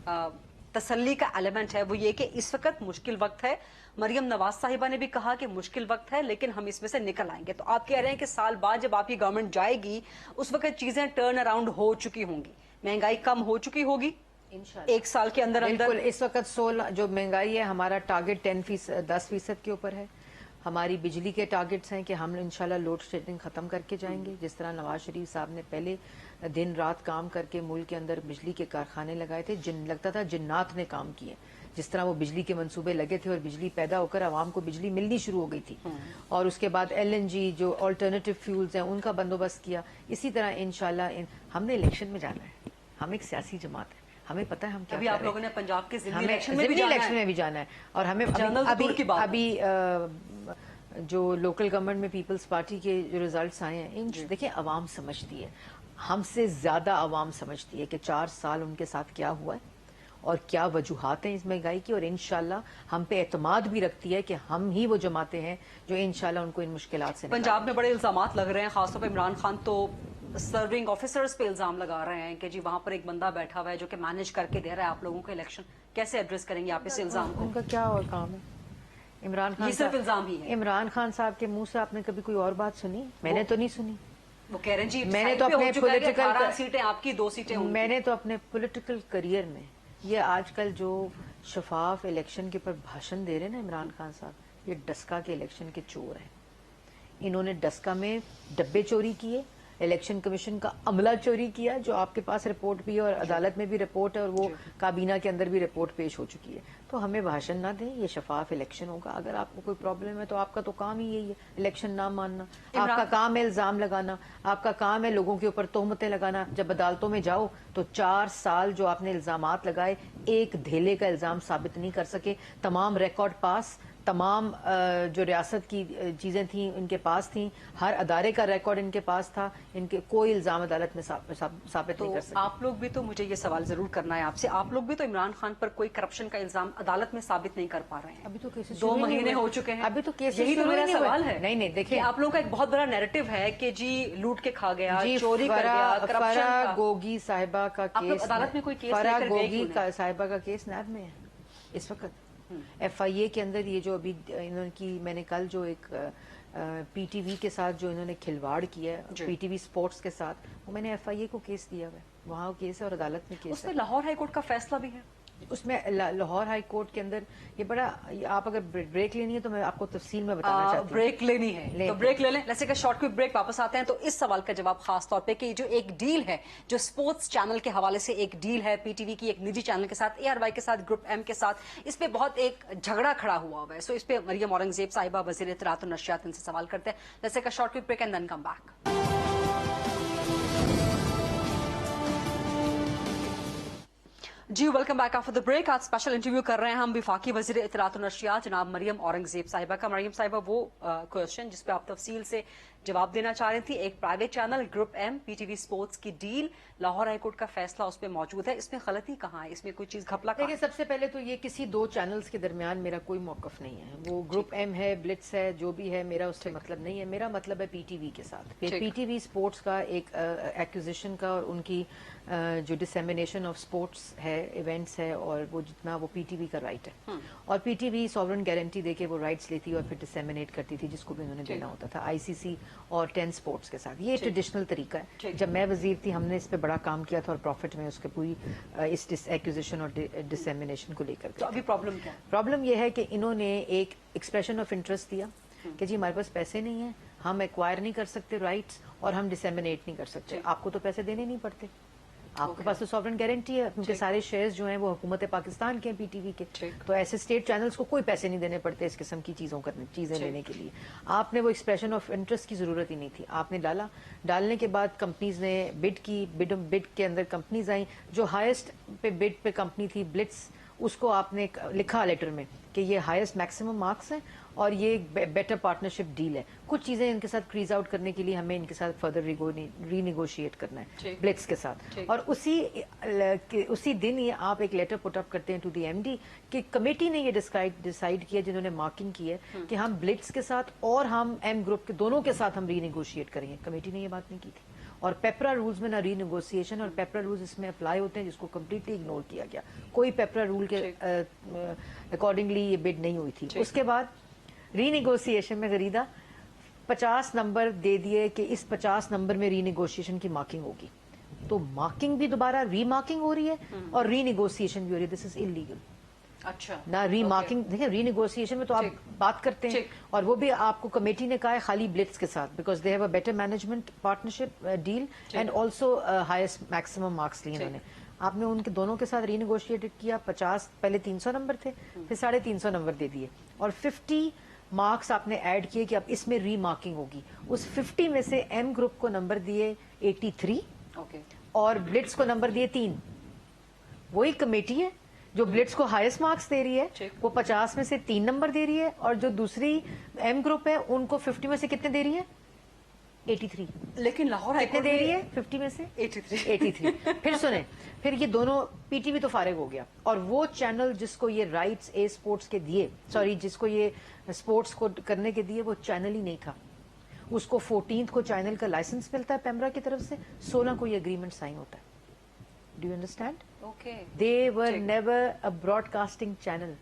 تسلی کا ایلیمنٹ ہے وہ یہ کہ اس وقت مشکل وقت ہے. مریم نواز صاحبہ نے بھی کہا کہ مشکل وقت ہے لیکن ہم اس میں سے نکل آئیں گے. تو آپ کہہ رہے ہیں کہ سال بعد جب آپ کی گورنمنٹ جائے گی اس وقت چیزیں ٹرن اراؤنڈ ہو چکی ہوں گی, مہنگائی کم ہو چکی ہوگی 1 سال کے اندر. بالکل. اس وقت 16 جو مہنگائی ہے, ہمارا ٹارگٹ 10% کے اوپر ہے. ہماری بجلی کے ٹارگٹس ہیں کہ ہم انشاءاللہ لوڈ شیڈنگ ختم کر کے جائیں گے. جس طرح نواز شریف صاحب نے پہلے دن رات کام کر کے ملک کے اندر بجلی کے کارخانے لگائے تھے, لگتا تھا جنات نے کام کیے. جس طرح وہ بجلی کے منصوبے لگے تھے اور بجلی پیدا ہو کر عوام کو بجلی ملنی شروع ہو گئی تھی, اور اس کے بعد LNG جو آلٹرنیٹیو فیولز ہیں ان کا بندوبست کیا. اسی طرح انشاءاللہ ہم نے الیکشن میں جانا ہے, ہم ایک سیاسی جماعت ہے, ہمیں پتہ ہے ہم کیا. ابھی آپ لوگوں نے پنجاب کے ضمنی الیکشن میں بھی جانا ہے, اور ہمیں ابھی جو لوکل گورنمنٹ میں پیپلز پارٹی کے جو ریزلٹس آئے ہیں, دیکھیں عوام سمجھتی ہے, ہم سے زیادہ عوام سمجھتی ہے کہ 4 سال ان کے ساتھ کیا ہوا ہے اور کیا وجوہات ہیں اس مہنگائی کی, اور انشاءاللہ ہم پہ اعتماد بھی رکھتی ہے کہ ہم ہی وہ جماعتیں ہیں جو انشاءاللہ ان کو ان مشکلات سے. پنجاب میں بڑے الزامات لگ رہے ہیں, خاص طور پہ عمران خان تو سرونگ آفیسرز پہ الزام لگا رہے ہیں کہ جی وہاں پر ایک بندہ بیٹھا ہوا ہے جو کہ مینج کر کے دے رہا ہے آپ لوگوں کو الیکشن. کیسے ایڈریس کریں گے آپ اس الزام کو؟ ان کا کیا اور کام ہے؟ عمران خان یہ صرف الزام ہی ہے. عمران خان صاحب کے منہ سے آپ نے کبھی کوئی اور بات سنی؟ میں نے تو نہیں سنی. وہ کہہ رہے ہیں جی میں نے تو اپنے پولیٹیکل سیٹیں آپ کی 2 سیٹیں ہوں. میں نے تو اپنے پولیٹیکل کریئر میں یہ آج کل جو شفاف الیکشن کے اوپر بھاشن دے رہے ہیں نا عمران خان صاحب, یہ ڈسکا کے الیکشن کے چور ہیں. انہوں نے ڈسکا میں ڈبے چوری کیے, الیکشن کمیشن کا عملہ چوری کیا, جو آپ کے پاس رپورٹ بھی ہے اور عدالت میں بھی رپورٹ ہے اور وہ کابینہ کے اندر بھی رپورٹ پیش ہو چکی ہے. تو ہمیں بھاشن نہ دیں, یہ شفاف الیکشن ہوگا. اگر آپ کو کوئی پرابلم ہے تو آپ کا تو کام ہی یہی ہے, الیکشن نہ ماننا. آپ کا کام ہے الزام لگانا, آپ کا کام ہے لوگوں کے اوپر تہمتیں لگانا. جب عدالتوں میں جاؤ تو 4 سال جو آپ نے الزامات لگائے, ایک دھیلے کا الزام ثابت نہیں کر سکے. تمام ریکارڈ پاس, تمام جو ریاست کی چیزیں تھیں ان کے پاس تھیں, ہر ادارے کا ریکارڈ ان کے پاس تھا, ان کے کوئی الزام عدالت میں ثابت نہیں کر سکے. آپ لوگ بھی تو, مجھے یہ سوال ضرور کرنا ہے آپ سے, آپ لوگ بھی تو عمران خان پر کوئی کرپشن کا الزام عدالت میں ثابت نہیں کر پا رہے ہیں. ابھی تو کیسز 2 مہینے ہو چکے ہیں, ابھی تو کیسز یہی تو میرا سوال ہے. نہیں دیکھیں, آپ لوگوں کا ایک بہت بڑا نیریٹو ہے کہ جی لوٹ کے کھا گیا, چوری کر گیا, کرپشن. فرا گوگی صاحبہ کا کیس, عدالت میں کوئی کیس فرا گوگی صاحبہ کا کیس نیب میں ہے اس وقت. FIA کے اندر یہ جو ابھی انہوں کی, میں نے کل جو ایک PTV کے ساتھ جو انہوں نے کھلواڑ کیا ہے, PTV سپورٹس کے ساتھ, وہ میں نے FIA کو کیس دیا ہوا ہے, وہاں کیس ہے اور عدالت میں کیس ہے. اس میں لاہور ہائی کورٹ کا فیصلہ بھی ہے. उसमें लाहौर हाई कोर्ट के अंदर ये बड़ा, आप अगर ब्रेक लेनी है तो मैं आपको तफसील में बताना चाहती हूँ। ब्रेक लेनी है तो ब्रेक ले लें। Let's take a short quick break, वापस आते हैं तो इस सवाल का जवाब खास तौर पे कि जो एक डील है, जो स्पोर्ट्स चैनल के हवाले से एक डील है पीटीवी की एक निजी चैनल के साथ, ARY के साथ, ग्रुप M के साथ, इस पे बहुत एक झगड़ा खड़ा हुआ है। सो इस पे मरियम औरंगजेब साहिबा, वजीर इत्तलात और नशरियात, इनसे सवाल करते हैं। Let's take a short quick break and then come back. जी welcome back after the break. आज स्पेशल इंटरव्यू कर रहे हैं हम विफाकी वजीर इत्तलात और नशरियात जनाब मरियम औरंगजेब साहिबा का। मरियम साहिबा, वो क्वेश्चन जिस पे आप तफसील से जवाब देना चाह रही थी, एक private channel group M PTV sports की डील, लाहौर हाईकोर्ट का फैसला उस पर मौजूद है, इसमें गलती कहाँ है, इसमें कोई चीज घपला कहाँ है? देखिए, सबसे पहले तो ये किसी दो चैनल्स के दरमियान मेरा कोई मौकफ नहीं है। वो ग्रुप M है, ब्लिट्स है, जो भी है, मेरा उससे मतलब नहीं है। मेरा मतलब है पीटीवी के साथ। पीटीवी स्पोर्ट्स का एक एक्विजिशन का और उनकी जो डिसेमिनेशन ऑफ स्पोर्ट्स है, इवेंट्स है, और वो जितना वो पीटीवी का राइट है। और पीटीवी सॉवरेन गारंटी देके वो राइट्स लेती और फिर डिसेमिनेट करती थी जिसको भी उन्होंने देना होता था, आईसीसी और 10 स्पोर्ट्स के साथ। ये ट्रेडिशनल तरीका है। जब मैं वजीर थी हमने इस पे बड़ा काम किया था और प्रॉफिट में उसके पूरी इस एक्विजिशन और डिसेमिनेशन को लेकर। तो अभी प्रॉब्लम क्या है? प्रॉब्लम ये है कि इन्होंने एक एक्सप्रेशन ऑफ इंटरेस्ट दिया कि जी हमारे पास पैसे नहीं है, हम एक्वायर नहीं कर सकते राइट्स, और हम डिसेमिनेट नहीं कर सकते। आपको तो पैसे देने नहीं पड़ते, आपके पास तो सॉवरेन गारंटी है, क्योंकि सारे शेयर्स जो हैं वो हुकूमत पाकिस्तान के हैं पीटीवी के। तो ऐसे स्टेट चैनल्स को कोई पैसे नहीं देने पड़ते इस किस्म की चीजें लेने के लिए। आपने वो एक्सप्रेशन ऑफ इंटरेस्ट की जरूरत ही नहीं थी, आपने डाला। डालने के बाद कंपनीज ने बिड की, बिड के अंदर कंपनीज आई। जो हाईएस्ट पे बिड पे कंपनी थी ब्लिट्स, उसको आपने लिखा लेटर में कि ये हाईएस्ट मैक्सिमम मार्क्स हैं और ये बेटर पार्टनरशिप डील है। कुछ चीजें इनके साथ क्रीज आउट करने के लिए हमें इनके साथ फर्दर रीनिगोशिएट करना है ब्लिट्स के साथ। और उसी दिन ये आप एक लेटर पुट अप करते हैं टू दी एमडी कि कमेटी ने ये डिसाइड किया, जिन्होंने मार्किंग की है, कि हम ब्लिट्स के साथ और हम एम ग्रुप के दोनों के साथ हम रीनिगोशिएट करेंगे। कमेटी ने ये बात नहीं की थी। और पेपरा रूल्स में ना रीनिगोशिएशन और पेपरा रूल्स इसमें अप्लाई होते हैं, जिसको कम्प्लीटली इग्नोर किया गया। कोई पेपरा रूल के अकॉर्डिंगली ये बिड नहीं हुई थी। उसके बाद रीनिगोशिएशन में गरीदा 50 नंबर दे दिए कि इस 50 नंबर में रीनिगोशिएशन की मार्किंग होगी। तो मार्किंग भी दोबारा रीमार्किंग हो रही है और रीनिगोशिएशन भी हो रही है। This is illegal. अच्छा, ना रीमार्किंग। देखिए, रीनिगोशिएशन में तो आप बात करते हैं, और वो भी आपको कमेटी ने कहा है खाली ब्लिट्स के साथ, because they have a better management partnership deal and also highest maximum marks लिए उन्होंने। आपने उनके दोनों के साथ रीनिगोशिएटेड किया। 50 पहले 300 नंबर थे, फिर 350 नंबर दे दिए, और 50 मार्क्स आपने ऐड किए कि अब इसमें रीमार्किंग होगी। उस 50 में से एम ग्रुप को नंबर दिए 83 और ब्लिट्स को नंबर दिए 3। वही कमेटी है जो ब्लिट्स को हाईएस्ट मार्क्स दे रही है, वो 50 में से 3 नंबर दे रही है, और जो दूसरी एम ग्रुप है उनको 50 में से कितने दे रही है? 83। लेकिन लाहौर कितने दे रही है 50 में से? 83। फिर सुने, फिर ये दोनों पीटीवी तो फारिग हो गया, और वो चैनल जिसको ये राइट्स ए स्पोर्ट्स के दिए, सॉरी जिसको ये स्पोर्ट्स को करने के दिए, वो चैनल ही नहीं था। उसको 14 को चैनल का लाइसेंस मिलता है पेमरा की तरफ से, 16 को ये एग्रीमेंट साइन होता है। Do you understand? They were never a broadcasting channel.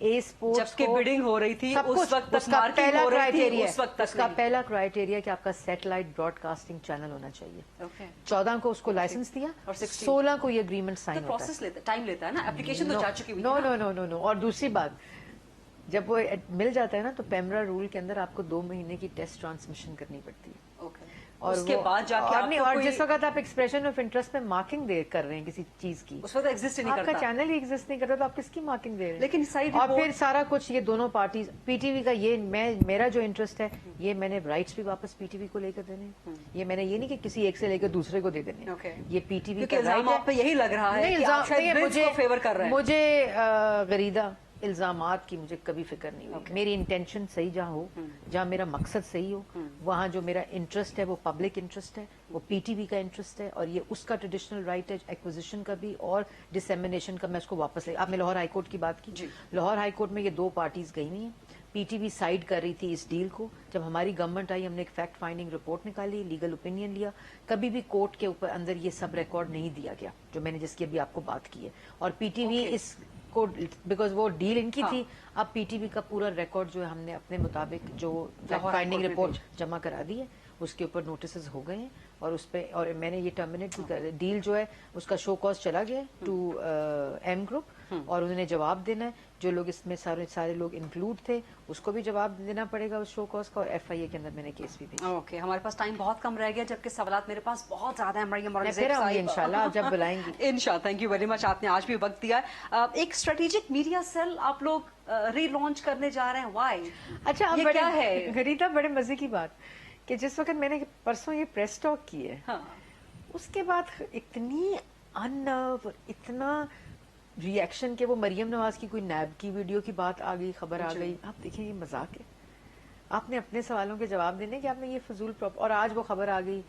A sports जबकि बिडिंग हो रही थी उस वक्त तक उसका मार्किंग पहला हो रही थी, क्राइटेरिया, उस वक्त तक उसका नहीं। पहला क्राइटेरिया कि आपका सैटेलाइट ब्रॉडकास्टिंग चैनल होना चाहिए। 14 को उसको लाइसेंस दिया और 16 को ये एग्रीमेंट साइन होता है। प्रोसेस लेता, टाइम लेता है ना, एप्लीकेशन तो जा चुकी हुई है नो ना। No no no. और दूसरी बात, जब वो मिल जाता है ना, तो पेमरा रूल के अंदर आपको 2 महीने की टेस्ट ट्रांसमिशन करनी पड़ती है। और उसके बाद जाके और जिस वक्त आप एक्सप्रेशन ऑफ इंटरेस्ट में मार्किंग कर रहे हैं किसी चीज की, उस वक्त एग्जिस्ट नहीं करता, आपका चैनल ही एग्जिस्ट नहीं करता, तो आप किसकी मार्किंग दे रहे हैं? लेकिन साइड और फिर सारा कुछ ये दोनों पार्टीज, पीटीवी का ये मेरा जो इंटरेस्ट है, ये मैंने राइट्स भी वापस पीटीवी को लेकर देने। ये मैंने ये नहीं कि किसी एक से लेकर दूसरे को दे देने। ये पीटीवी का राइट है। पे यही लग रहा है कि आप शायद ब्लिट्स को फेवर कर रहे हैं। मुझे गरीदा इल्जामात की मुझे कभी फिक्र नहीं हुई। मेरी इंटेंशन सही जहाँ हो, जहाँ मेरा मकसद सही हो, वहाँ जो मेरा इंटरेस्ट है वो पब्लिक इंटरेस्ट है, वो पीटीवी का इंटरेस्ट है, और ये उसका ट्रेडिशनल राइट है एक्विजिशन का भी और डिसेमिनेशन का। मैं उसको वापस ले, आपने लाहौर हाईकोर्ट की बात की, लाहौर हाईकोर्ट में ये 2 पार्टीज गई हुई हैं। पीटीवी साइड कर रही थी इस डील को। जब हमारी गवर्नमेंट आई, हमने एक फैक्ट फाइंडिंग रिपोर्ट निकाली, लीगल ओपिनियन लिया। कभी भी कोर्ट के ऊपर अंदर ये सब रिकॉर्ड नहीं दिया गया जो मैंने जिसकी अभी आपको बात की है। और पीटीवी इस बिकॉज वो डील इनकी थी। अब पीटीवी का पूरा रिकॉर्ड जो है हमने अपने मुताबिक जो फैक्ट फाइंडिंग रिपोर्ट जमा करा दी है, उसके ऊपर नोटिस हो गए हैं। اور اس پہ اور میں نے یہ ٹرمینیٹ بھی کر ڈیل جو ہے اس کا شو کاز چلا گیا ٹو ایم گروپ اور انہوں نے جواب دینا ہے. جو لوگ اس میں سارے لوگ انکلوڈ تھے اس کو بھی جواب دینا پڑے گا اس شو کاز کا, اور ایف آئی اے کے اندر میں نے کیس بھی بھیجا. اوکے, ہمارے پاس ٹائم بہت کم رہ گیا جبکہ سوالات میرے پاس بہت زیادہ ہیں. میں پھر آؤں گی انشاءاللہ آپ جب بلائیں گی. انشاءاللہ, تھینک یو ویری مچ, آپ نے آج بھی وقت دیا. ایک اسٹریٹجک میڈیا سیل آپ لوگ ری لانچ کرنے جا رہے ہیں, وائی؟ اچھا, یہ کیا ہے غریدہ, بڑے مزے کی بات کہ جس وقت میں نے پرسوں یہ پریس ٹاک کی ہے اس کے بعد اتنی اننرو, اتنا ریئیکشن کہ وہ مریم نواز کی کوئی نیب کی ویڈیو کی بات آ گئی, خبر آ گئی. آپ دیکھیں یہ مذاق ہے, آپ نے اپنے سوالوں کے جواب دینے کہ آپ نے یہ فضول اور آج وہ خبر آ گئی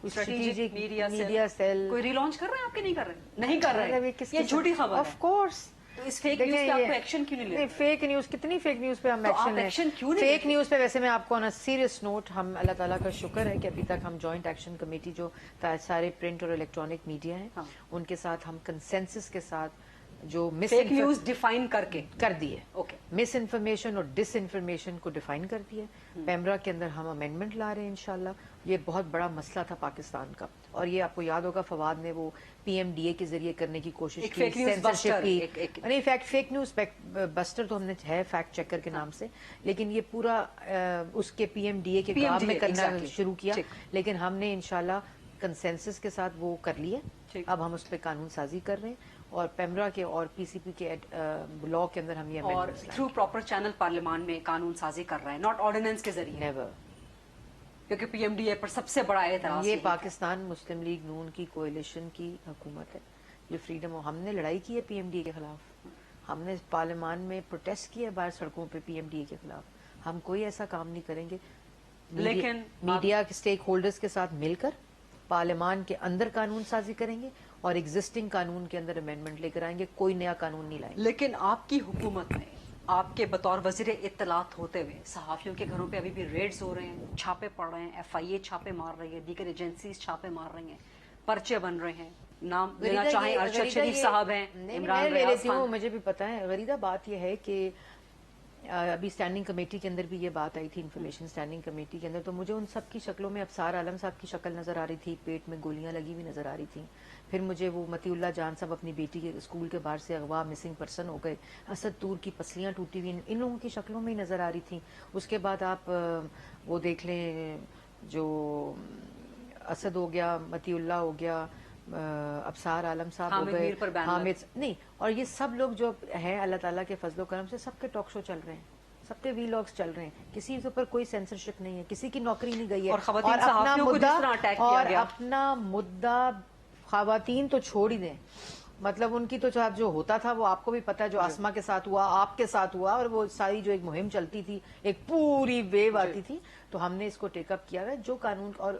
اسٹریٹجک میڈیا سیل. کوئی ری لانچ کر رہے ہیں آپ کے؟ نہیں کر رہے, نہیں کر رہے, یہ جھوٹی خبر ہے. Of course. تو اس فیک نیوز پہ آپ کو ایکشن کیوں نہیں لیتے؟ فیک نیوز, کتنی فیک نیوز پہ ہم ایکشن لیں. فیک نیوز پہ ویسے میں آپ کو آن سیریس نوٹ, ہم اللہ تعالیٰ کا شکر ہے کہ ابھی تک ہم جوائنٹ ایکشن کمیٹی جو سارے پرنٹ اور الیکٹرانک میڈیا ہیں ان کے ساتھ ہم کنسنسس کے ساتھ جو فیک نیوز ڈیفائن کر دیے, اوکے, مس انفارمیشن اور ڈس انفارمیشن کو ڈیفائن کر دیا. پیمرا کے اندر ہم امینڈمنٹ لا رہے ہیں انشاءاللہ. یہ بہت بڑا مسئلہ تھا پاکستان کا, اور یہ آپ کو یاد ہوگا فواد نے وہ پی ایم ڈی اے کے ذریعے کرنے کی کوشش کی, سینسرشپ کی. نہیں, فیک نیوز بسٹر تو ہم نے ہے فیکٹ چیکر کے نام سے, لیکن یہ پورا اس کے پی ایم ڈی اے کے کام میں کرنا شروع کیا, لیکن ہم نے انشاءاللہ کنسنسس کے ساتھ وہ کر لیے. اب ہم اس پہ قانون سازی کر رہے ہیں, اور پیمرا کے اور پی سی پی کے لا کے اندر ہم یہ اور تھرو پراپر چینل پارلیمان میں قانون سازی کر رہے ہیں, ناٹ آرڈیننس کے ذریعے. نیور, کیونکہ پی ایم ڈی اے پر سب سے بڑا اعتراض یہ پاکستان مسلم لیگ نون کی کوئلیشن کی حکومت ہے. یہ فریڈم, ہم نے لڑائی کی ہے پی ایم ڈی اے کے خلاف, ہم نے پارلیمان میں پروٹیسٹ کیا ہے باہر سڑکوں پہ پی ایم ڈی اے کے خلاف. ہم کوئی ایسا کام نہیں کریں گے. لیکن میڈیا کے اسٹیک ہولڈرز کے ساتھ مل کر پارلیمان کے اندر قانون سازی کریں گے اور ایگزسٹنگ قانون کے اندر امینڈمنٹ لے کر آئیں گے, کوئی نیا قانون نہیں لائیں گے. لیکن آپ کی حکومت میں آپ کے بطور وزیر اطلاعات ہوتے ہوئے صحافیوں کے گھروں پہ ابھی بھی ریڈز ہو رہے ہیں, چھاپے پڑ رہے ہیں, ایف آئی اے چھاپے مار رہی ہے, دیگر ایجنسیز چھاپے مار رہی ہیں, پرچے بن رہے ہیں. نام لینا چاہیں ارشد شریف صاحب ہیں, عمران ریاض خان. مجھے بھی پتا ہے غریدہ. بات یہ ہے کہ ابھی اسٹینڈنگ کمیٹی کے اندر بھی یہ بات آئی تھی, انفارمیشن اسٹینڈنگ کمیٹی کے اندر, تو مجھے ان سب کی شکلوں میں ابصار عالم صاحب کی شکل نظر آ رہی تھی, پیٹ میں گولیاں لگی ہوئی نظر آ رہی تھیں. پھر مجھے وہ متی اللہ جان صاحب اپنی بیٹی کے اسکول کے باہر سے اغوا مسنگ پرسن ہو گئے, اسد طور کی پسلیاں ٹوٹی ہوئی, ان لوگوں کی شکلوں میں ہی نظر آ رہی تھیں. اس کے بعد آپ وہ دیکھ لیں, جو اسد ہو گیا, متی اللہ ہو گیا, ابصار عالم صاحب ہو گئے, حامد نہیں, اور یہ سب لوگ جو ہیں اللہ تعالیٰ کے فضل و کرم سے سب کے ٹاک شو چل رہے ہیں, سب کے وی لاگس چل رہے ہیں, کسی کے اوپر کوئی سینسرشپ نہیں ہے, کسی کی نوکری نہیں گئی ہے. اور اپنا مدعا خواتین تو چھوڑ ہی دیں, مطلب ان کی تو جو ہوتا تھا وہ آپ کو بھی پتا ہے, جو آسما کے ساتھ ہوا, آپ کے ساتھ ہوا, اور وہ ساری جو ایک مہم چلتی تھی, ایک پوری ویو آتی تھی, تو ہم نے اس کو ٹیک اپ کیا ہے. جو قانون اور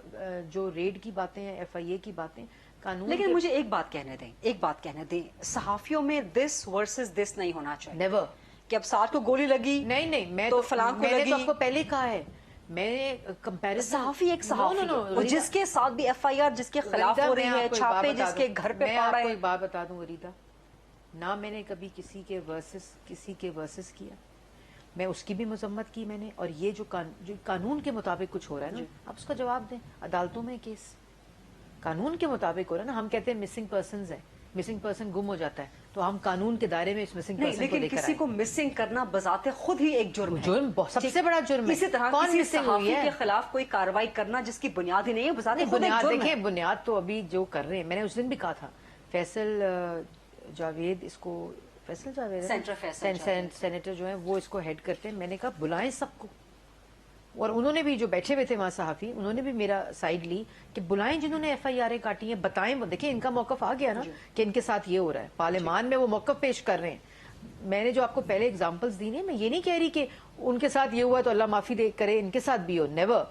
جو ریڈ کی باتیں ہیں, ایف آئی اے کی باتیں, قانون. لیکن مجھے ایک بات کہنے دیں, صحافیوں میں دس ورسز دس نہیں ہونا چاہیے. نیور, کہ اب ساتھ کو گولی لگی, نہیں, میں تو فلاں کو لگی. میں نے تو آپ کو پہلے کہا ہے, میں نے کمپیریزن, صحافی ایک صحافی ہے, جس کے ساتھ بھی ایف آئی آر جس کے خلاف ہو رہی ہے, چھاپے جس کے گھر پہ پڑ رہے ہیں. میں آپ کو ایک بات بتا دوں غریدہ, نہ میں نے کبھی کسی کے ورسز کیا, میں اس کی بھی مذمت کی میں نے, اور یہ جو قانون کے مطابق کچھ ہو رہا ہے نا, آپ اس کا جواب دیں. عدالتوں میں کیس قانون کے مطابق ہو رہا ہے نا. ہم کہتے ہیں مسنگ پرسنز ہیں, مسنگ پرسن گم ہو جاتا ہے, تو ہم قانون کے دائرے میں اس مسنگ پرسن کو لے کر آئیں. لیکن کسی کو مسنگ کرنا بذات خود ہی ایک جرم ہے, جرم سب سے بڑا جرم ہے. اسی طرح کسی صحافی کے خلاف کوئی کارروائی کرنا جس کی بنیاد ہی نہیں ہے, بذات خود ایک جرم ہے. دیکھیں, بنیاد تو ابھی جو کر رہے ہیں, میں نے اس دن بھی کہا تھا, فیصل جاوید, اس کو فیصل جاوید سینیٹر جو ہیں وہ اس کو ہیڈ کرتے ہیں. میں نے کہا بلائیں سب کو, اور انہوں نے بھی جو بیٹھے ہوئے تھے وہاں صحافی, انہوں نے بھی میرا سائڈ لی کہ بلائیں جنہوں نے ایف آئی آر کاٹی ہیں, بتائیں. وہ دیکھیں ان کا موقف آ گیا نا کہ ان کے ساتھ یہ ہو رہا ہے, پارلیمان میں وہ موقف پیش کر رہے ہیں. میں نے جو آپ کو پہلے ایگزامپلس دی ہیں, میں یہ نہیں کہہ رہی کہ ان کے ساتھ یہ ہوا تو اللہ معافی دے کرے, ان کے ساتھ بھی ہو, نیور.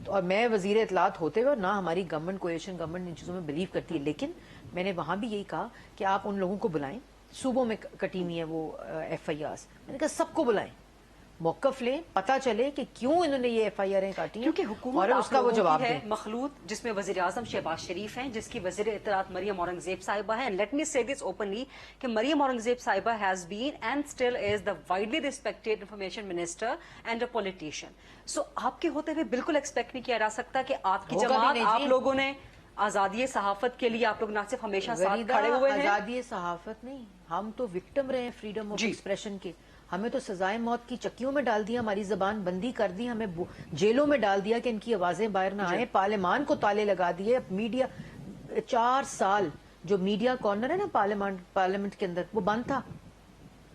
اور میں وزیر اطلاعات ہوتے ہوئے, نہ ہماری گورنمنٹ کوئلیشن گورنمنٹ ان چیزوں میں بلیو کرتی ہے, لیکن میں نے وہاں بھی یہی کہا کہ آپ ان لوگوں کو بلائیں, صوبوں میں کٹی ہوئی ہیں وہ ایف آئی آرز, میں نے کہا سب کو بلائیں, मौकफ लें, पता चले कि क्यों इन्होंने ये FIR काटी हैं, क्योंकि हुकूमत और आप उसका वो लोगों जवाब की है दें। मखलूत, जिसमें वज़ीर आज़म शहबाज शरीफ हैं, जिसकी वज़ीर इत्तलात मरियम औरंगजेब साहिबा है। लेट मी से दिस ओपनली कि मरियम औरंगजेब साहिबा has been and still is the widely respected information minister and a politician. So आपके होते हुए बिल्कुल एक्सपेक्ट नहीं किया जा सकता कि आपकी होगा भी जमात, नहीं आप जी। लोगों ने आजादी सहाफत के लिए आप लोग ना सिर्फ हमेशा साथ खड़े हुए हैं। आजादी सहाफत नहीं, हम तो विक्टिम रहे हैं फ्रीडम ऑफ जी। एक्सप्रेशन के। हमें तो सजाए मौत की चक्कियों में डाल दिया, हमारी जबान बंदी कर दी, हमें जेलों में डाल दिया कि इनकी आवाजें बाहर ना आए, पार्लियामान को ताले लगा दिए। मीडिया 4 साल जो मीडिया कॉर्नर है ना पार्लियामेंट के अंदर, वो बंद था।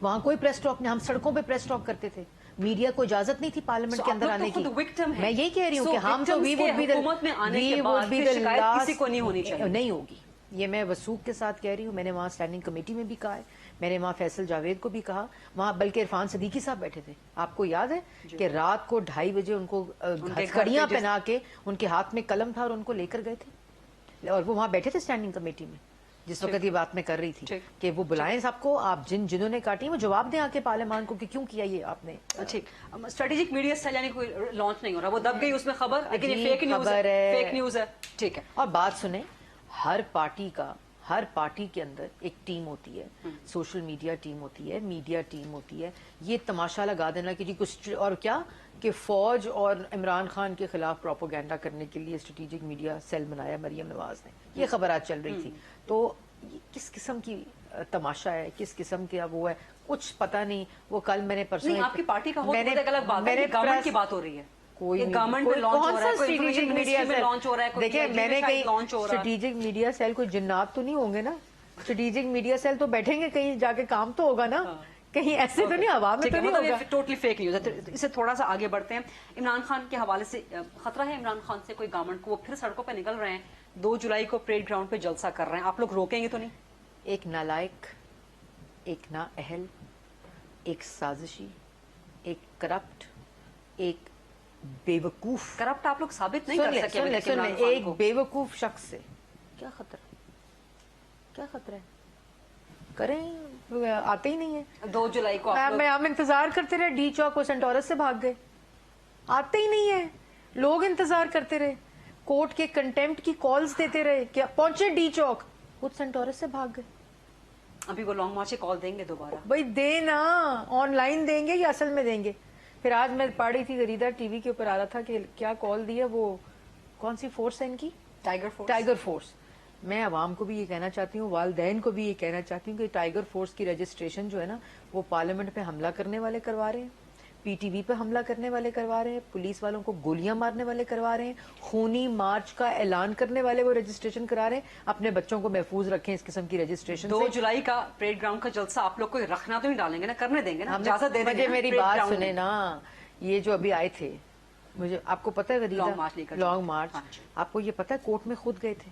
वहां कोई प्रेस टॉक नहीं, हम सड़कों पे प्रेस टॉक करते थे, मीडिया को इजाजत नहीं थी पार्लियामेंट So, के अंदर आप लोग आने तो की। खुद victim हैं। मैं यही कह रही हूँ So, कि हम तो victims के हुकूमत में आने के बाद फिर शिकायत किसी को नहीं होनी चाहिए। नहीं होगी, ये मैं वसूख के साथ कह रही हूँ। मैंने वहाँ स्टैंडिंग कमेटी में भी कहा है, मैंने वहाँ फैसल जावेद को भी कहा, वहाँ बल्कि इरफान सदीकी साहब बैठे थे। आपको याद है कि रात को 2:30 बजे उनको हथकड़ियां पहना के उनके हाथ में कलम था और उनको लेकर गए थे, और वो वहाँ बैठे थे स्टैंडिंग कमेटी में जिस वक्त ये बात मैं कर रही थी कि वो बुलाएं सबको, आप जिन्होंने काटी वो जवाब दें आके पार्लियामान को कि क्यों किया ये आपने। ठीक, स्ट्रेटेजिक मीडिया सेल यानी कोई लॉन्च नहीं हो रहा, वो दब गई उसमें खबर, लेकिन ये फेक न्यूज़ है, फेक न्यूज़ है। ठीक है, और बात सुने, हर पार्टी के अंदर एक टीम होती है, सोशल मीडिया टीम होती है, मीडिया टीम होती है। ये तमाशा लगा देना कि जी कुछ और क्या कि फौज और इमरान खान के खिलाफ प्रोपोगेंडा करने के लिए स्ट्रेटेजिक मीडिया सेल बनाया मरियम नवाज ने, ये खबर आज चल रही थी। तो ये किस किस्म की तमाशा है, किस किस्म की वो है, कुछ पता नहीं। वो कल मैंने परसों नहीं, आपकी पार्टी का हो तो एक अलग बात है, गवर्नमेंट की बात हो रही है, कोई गवर्नमेंट में लॉन्च हो रहा है, कोई स्ट्रेटेजिक मीडिया में लॉन्च हो रहा है, देखिए मैंने कहीं लॉन्च हो रहा है। स्ट्रेटेजिक मीडिया सेल कोई जिन्नात तो नहीं होंगे ना, स्ट्रेटेजिक मीडिया सेल तो बैठेंगे कहीं जाके, काम तो होगा ना, कहीं ऐसे तो नहीं हवा में तो नहीं होगा। टोटली फेक न्यूज़ है। इससे थोड़ा सा आगे बढ़ते हैं, इमरान खान के हवाले से खतरा है इमरान खान से कोई गवर्नमेंट को, वो फिर सड़कों पे निकल रहे हैं, 2 जुलाई को परेड ग्राउंड पे जलसा कर रहे हैं, आप लोग रोकेंगे तो नहीं? एक नालायक, एक नाअहल, एक साजिशी, एक करप्ट, एक बेवकूफ, करप्ट आप लोग साबित नहीं कर सके अभी तक इमरान खान एक को। बेवकूफ शख्स से क्या खतरा, क्या खतरा है? करें, आते ही नहीं है। 2 जुलाई को आप लोग हम इंतजार करते रहे, डी चौक और सेंटोरस से भाग गए, आते ही नहीं है। लोग इंतजार करते रहे, कोर्ट के कंटेम्प्ट की कॉल्स देते रहे, क्या पहुंचे डी चौक, खुद सेंटोरस से भाग गए। अभी वो लॉन्ग मार्च से कॉल देंगे दोबारा? भाई देना, ऑनलाइन देंगे या असल में देंगे? फिर आज मैं पढ़ रही थी, गरीदा टीवी के ऊपर आ रहा था कि क्या कॉल दी है, वो कौन सी फोर्स है इनकी, टाइगर फोर्स। मैं अवाम को भी ये कहना चाहती हूँ, वालदैन को भी ये कहना चाहती हूँ कि टाइगर फोर्स की रजिस्ट्रेशन जो है ना, वो पार्लियामेंट पे हमला करने वाले करवा रहे हैं, PTV पे हमला करने वाले करवा रहे हैं, पुलिस वालों को गोलियां मारने वाले करवा रहे हैं, खूनी मार्च का ऐलान करने वाले वो रजिस्ट्रेशन करा रहे हैं। अपने बच्चों को महफूज रखें इस किस्म की रजिस्ट्रेशन 2 जुलाई का परेड ग्राउंड का जलसा आप लोग को रखना तो नहीं डालेंगे ना, करने देंगे ना, इजाजत दे देंगे? मेरी बात सुने ना, ये जो अभी आए थे, मुझे आपको पता है लॉन्ग मार्च, आपको ये पता है कोर्ट में खुद गए थे,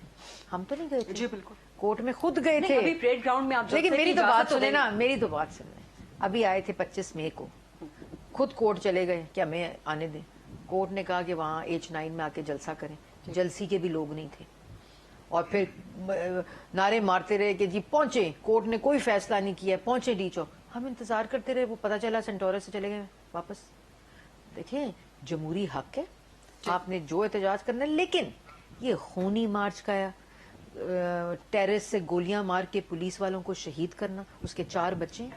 हम तो नहीं गए थे। जी बिल्कुल, कोर्ट में खुद गए थे। अभी परेड ग्राउंड में आप, लेकिन मेरी तो बात सुने ना, मेरी तो बात सुने, अभी आए थे 25 मई को, खुद कोर्ट चले गए, क्या मैं आने दें? कोर्ट ने कहा कि वहाँ H9 में आके जलसा करें, जलसी के भी लोग नहीं थे, और फिर नारे मारते रहे कि जी पहुंचे, कोर्ट ने कोई फैसला नहीं किया, पहुंचे डी चौक, हम इंतजार करते रहे, वो पता चला सेंटोरस से चले गए वापस। देखिए जमहूरी हक है, आपने जो एहतजाज करना है, लेकिन ये खूनी मार्च का टेररिस्ट से गोलियां मार के पुलिस वालों को शहीद करना, उसके 4 बच्चे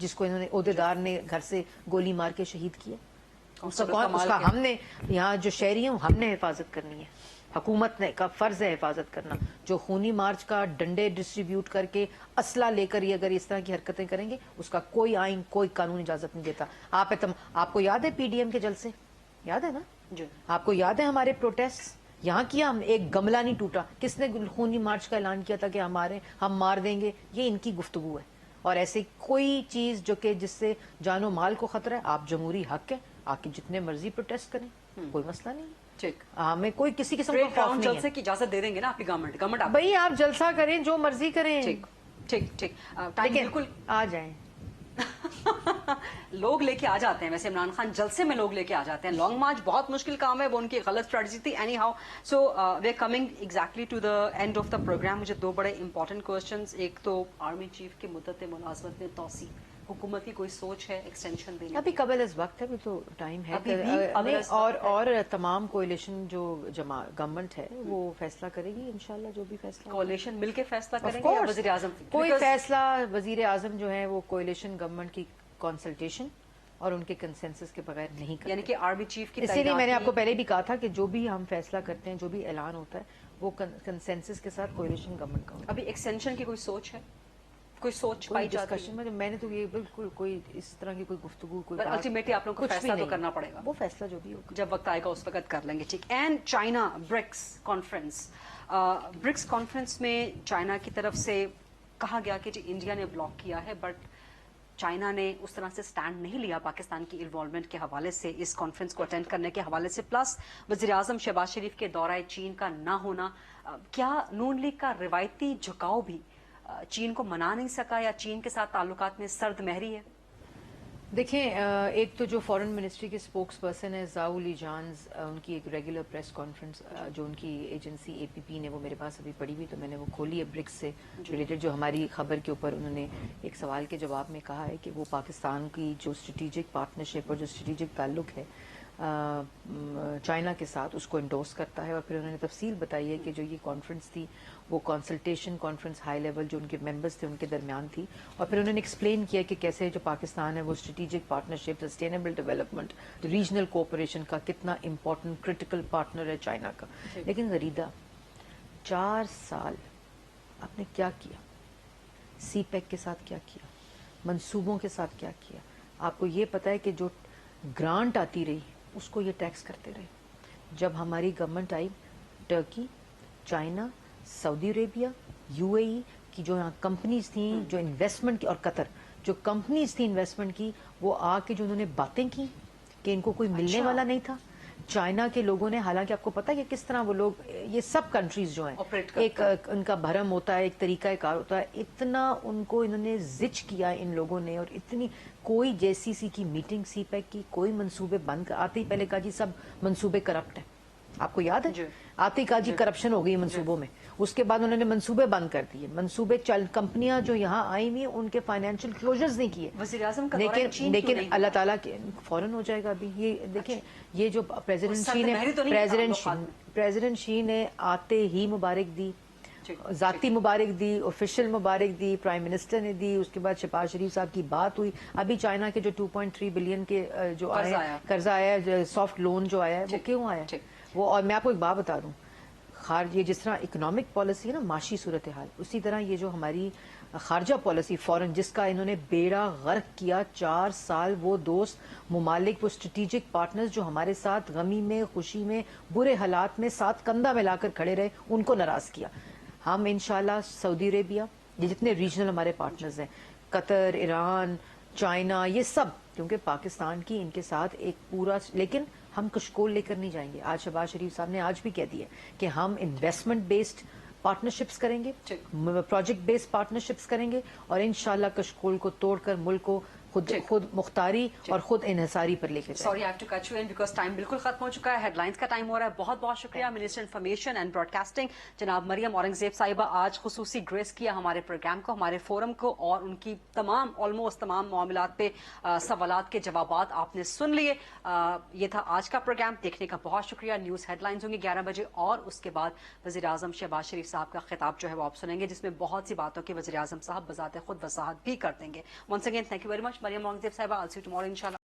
जिसको इन्होंने ओहदेदार ने घर से गोली मार के शहीद किया, उसका हमने यहाँ जो शहरी हैं हमने हिफाजत करनी है, हुकूमत ने का फर्ज है हिफाजत करना। जो खूनी मार्च का डंडे डिस्ट्रीब्यूट करके असला लेकर ये अगर इस तरह की हरकतें करेंगे, उसका कोई आइन कोई कानून इजाजत नहीं देता। आपको याद है PDM के जलसे, याद है ना जी? आपको याद है हमारे प्रोटेस्ट यहाँ किया, हम एक गमला नहीं टूटा। किसने खूनी मार्च का ऐलान किया था कि हम मार देंगे? ये इनकी गुफ्तगू है। और ऐसी कोई चीज जो कि जिससे जानो माल को खतरा है, आप जमहूरी हक है, आके जितने मर्जी प्रोटेस्ट करें, कोई मसला नहीं। ठीक, हमें कोई किसी किस्म का खौफ नहीं है। जलसे की इजाजत दे देंगे ना आपकी गवर्नमेंट? भाई आप जलसा करें, जो मर्जी करें। ठीक ठीक ठीक, टाइम बिल्कुल आ जाएं। लोग लेके आ जाते हैं, वैसे इमरान खान जलसे में लोग लेके आ जाते हैं। लॉन्ग मार्च बहुत मुश्किल काम है, वो उनकी गलत स्ट्रेटजी थी। Anyhow, so we are coming exactly to the end of the programme. मुझे 2 बड़े इंपॉर्टेंट क्वेश्चंस, एक तो आर्मी चीफ की मुद्दत मुलाजमत में तौसीक, हुकूमत की कोई सोच है एक्सटेंशन देने अभी कबल इस वक्त है, अभी तो टाइम है। अभी भी कबल नहीं, इस वक्त है। और तमाम कोalition जो गवर्नमेंट है वो फैसला करेगी इंशाल्लाह, जो भी फैसला कोalition मिलके फैसला Of करेंगे या course, वजीर आजम? कोई Because फैसला वजीर आजम जो है वो कोalition गवर्नमेंट की कंसल्टेशन और उनके कंसेंसस के बगैर नहीं करते। यानी कि आर्मी चीफ की इसीलिए मैंने तैनाती- आपको पहले भी कहा था कि जो भी हम फैसला करते हैं, जो भी ऐलान होता है, वो कंसेंसस के साथ कोalition गवर्नमेंट का होता है। अभी एक्सटेंशन की कोई सोच है, कोई सोच कोई पाई जाती डिस्कशन में मैंने तो ये बिल्कुल कोई इस तरह की कोई गुफ्तगू कोई पर बात- अल्टीमेटली आप लोगों को कुछ भी फैसला तो नहीं। करना पड़ेगा। वो फैसला जो भी होगा। जब वक्त आएगा उस वक्त कर लेंगे, ठीक। And China BRICS conference, BRICS conference में चाइना की तरफ से कहा गया कि जी इंडिया ने ब्लॉक किया है, बट चाइना ने उस तरह से स्टैंड नहीं लिया पाकिस्तान की इन्वॉल्वमेंट के हवाले से, इस कॉन्फ्रेंस को अटेंड करने के हवाले से। प्लस वज़ीर आज़म शहबाज शरीफ के दौराए चीन का ना होना, क्या नून लीग का रिवायती झुकाव भी चीन को मना नहीं सका, या चीन के साथ ताल्लुकात में सर्द महरी है? देखें, एक तो जो फॉरेन मिनिस्ट्री के स्पोक्स पर्सन है ज़ाओ लीजान्स, उनकी एक रेगुलर प्रेस कॉन्फ्रेंस जो उनकी एजेंसी एपीपी ने वो मेरे पास अभी पड़ी हुई, तो मैंने वो खोली है। ब्रिक्स से रिलेटेड जो हमारी खबर के ऊपर उन्होंने एक सवाल के जवाब में कहा है कि वो पाकिस्तान की जो स्ट्रेटिजिक पार्टनरशिप और जो स्ट्रेटिजिक ताल्लुक है चाइना के साथ, उसको इंडोर्स करता है। और फिर उन्होंने तफसील बताई है कि जो ये कॉन्फ्रेंस थी वो कंसल्टेशन कॉन्फ्रेंस हाई लेवल जो उनके मेंबर्स थे उनके दरमियान थी। और फिर उन्होंने एक्सप्लेन किया कि कैसे जो पाकिस्तान है वो strategic partnership, sustainable development, regional cooperation का कितना इंपॉर्टेंट क्रिटिकल पार्टनर है चाइना का। लेकिन गरीदा 4 साल आपने क्या किया? सीपैक के साथ क्या किया? मंसूबों के साथ क्या किया? आपको ये पता है कि जो ग्रांट आती रही उसको ये टैक्स करते रहे। जब हमारी गवर्नमेंट आई, Turkey, China, Saudi Arabia, UAE की जो यहाँ कंपनीज थी जो इन्वेस्टमेंट की, और कतर जो कंपनीज थी इन्वेस्टमेंट की, वो आके जो उन्होंने बातें की कि इनको कोई मिलने वाला नहीं था। चाइना के लोगों ने, हालांकि आपको पता है कि किस तरह वो लोग, ये सब कंट्रीज जो हैं एक उनका भरम होता है, एक तरीका कार होता है, इतना उनको इन्होंने जिच किया इन लोगों ने। और इतनी कोई जेसीसी की मीटिंग सीपैक की, कोई मंसूबे बंद कर, आते ही पहले कहा जी सब मंसूबे करप्ट हैं। आपको याद है? आते ही कहा जी करप्शन हो गई मंसूबों में। उसके बाद उन्होंने मंसूबे बंद कर दिए। मंसूबे कंपनियां जो यहाँ आई हुई उनके फाइनेंशियल क्लोजर्स नहीं किए। वज़ीर-ए-आज़म का लेकिन अल्लाह ताला के फौरन हो जाएगा। अभी ये देखें, ये जो प्रेसिडेंट शी ने आते ही मुबारक दी, जाती मुबारक दी, ऑफिशियल मुबारक दी, प्राइम मिनिस्टर ने दी। उसके बाद शहबाज शरीफ साहब की बात हुई। अभी चाइना के जो 2.3 बिलियन के जो आए कर्जा आया है, सॉफ्ट लोन जो आया है, वो क्यों आया है वो? और मैं आपको एक बात बता दूं, ये जिस तरह इकोनॉमिक पॉलिसी है ना, माशी सूरत हाल, उसी तरह ये जो हमारी खारजा पॉलिसी फॉरेन, जिसका इन्होंने बेड़ा गर्क किया 4 साल, वो दोस्त मुमालिक, वो स्ट्रेटिजिक पार्टनर्स जो हमारे साथ गमी में, खुशी में, बुरे हालात में साथ कंधा मिलाकर खड़े रहे, उनको नाराज किया। हम इंशाल्लाह सऊदी अरेबिया, ये जितने रीजनल हमारे पार्टनर्स हैं, कतर, ईरान, चाइना, ये सब, क्योंकि पाकिस्तान की इनके साथ एक पूरा, लेकिन हम कशकोल लेकर नहीं जाएंगे। आज शहबाज शरीफ साहब ने आज भी कह दिया कि हम इन्वेस्टमेंट बेस्ड पार्टनरशिप्स करेंगे, प्रोजेक्ट बेस्ड पार्टनरशिप्स करेंगे, और इंशाल्लाह कशकोल को तोड़कर मुल्क को खुद मुख्तारी और खुद इन्हिसारी पर लेके जाएंगे। Sorry I have to cut you in because time बिल्कुल खत्म हो चुका है, हेडलाइंस का टाइम हो रहा है। बहुत बहुत शुक्रिया मिनिस्टर इन्फॉर्मेशन एंड ब्रॉडकास्टिंग जनाब मरियम औरंगजेब साहिबा, आज खुसूसी ग्रेस किया हमारे प्रोग्राम को, हमारे फोरम को, और उनकी तमाम ऑलमोस्ट तमाम मामलात पे सवालात के जवाबात आपने सुन लिए। ये था आज का प्रोग्राम। देखने का बहुत शुक्रिया। न्यूज हेडलाइंस होंगी 11 बजे, और उसके बाद वज़ीर आज़म शहबाज शरीफ साहब का खिताब जो है वो आप सुनेंगे, जिसमें बहुत सी बातों की वज़ीर आज़म साहब बजाते खुद वजाहत भी कर देंगे। Once again thank you very much Maryam Aurangzeb साहिबा। I'll see you tomorrow inshallah.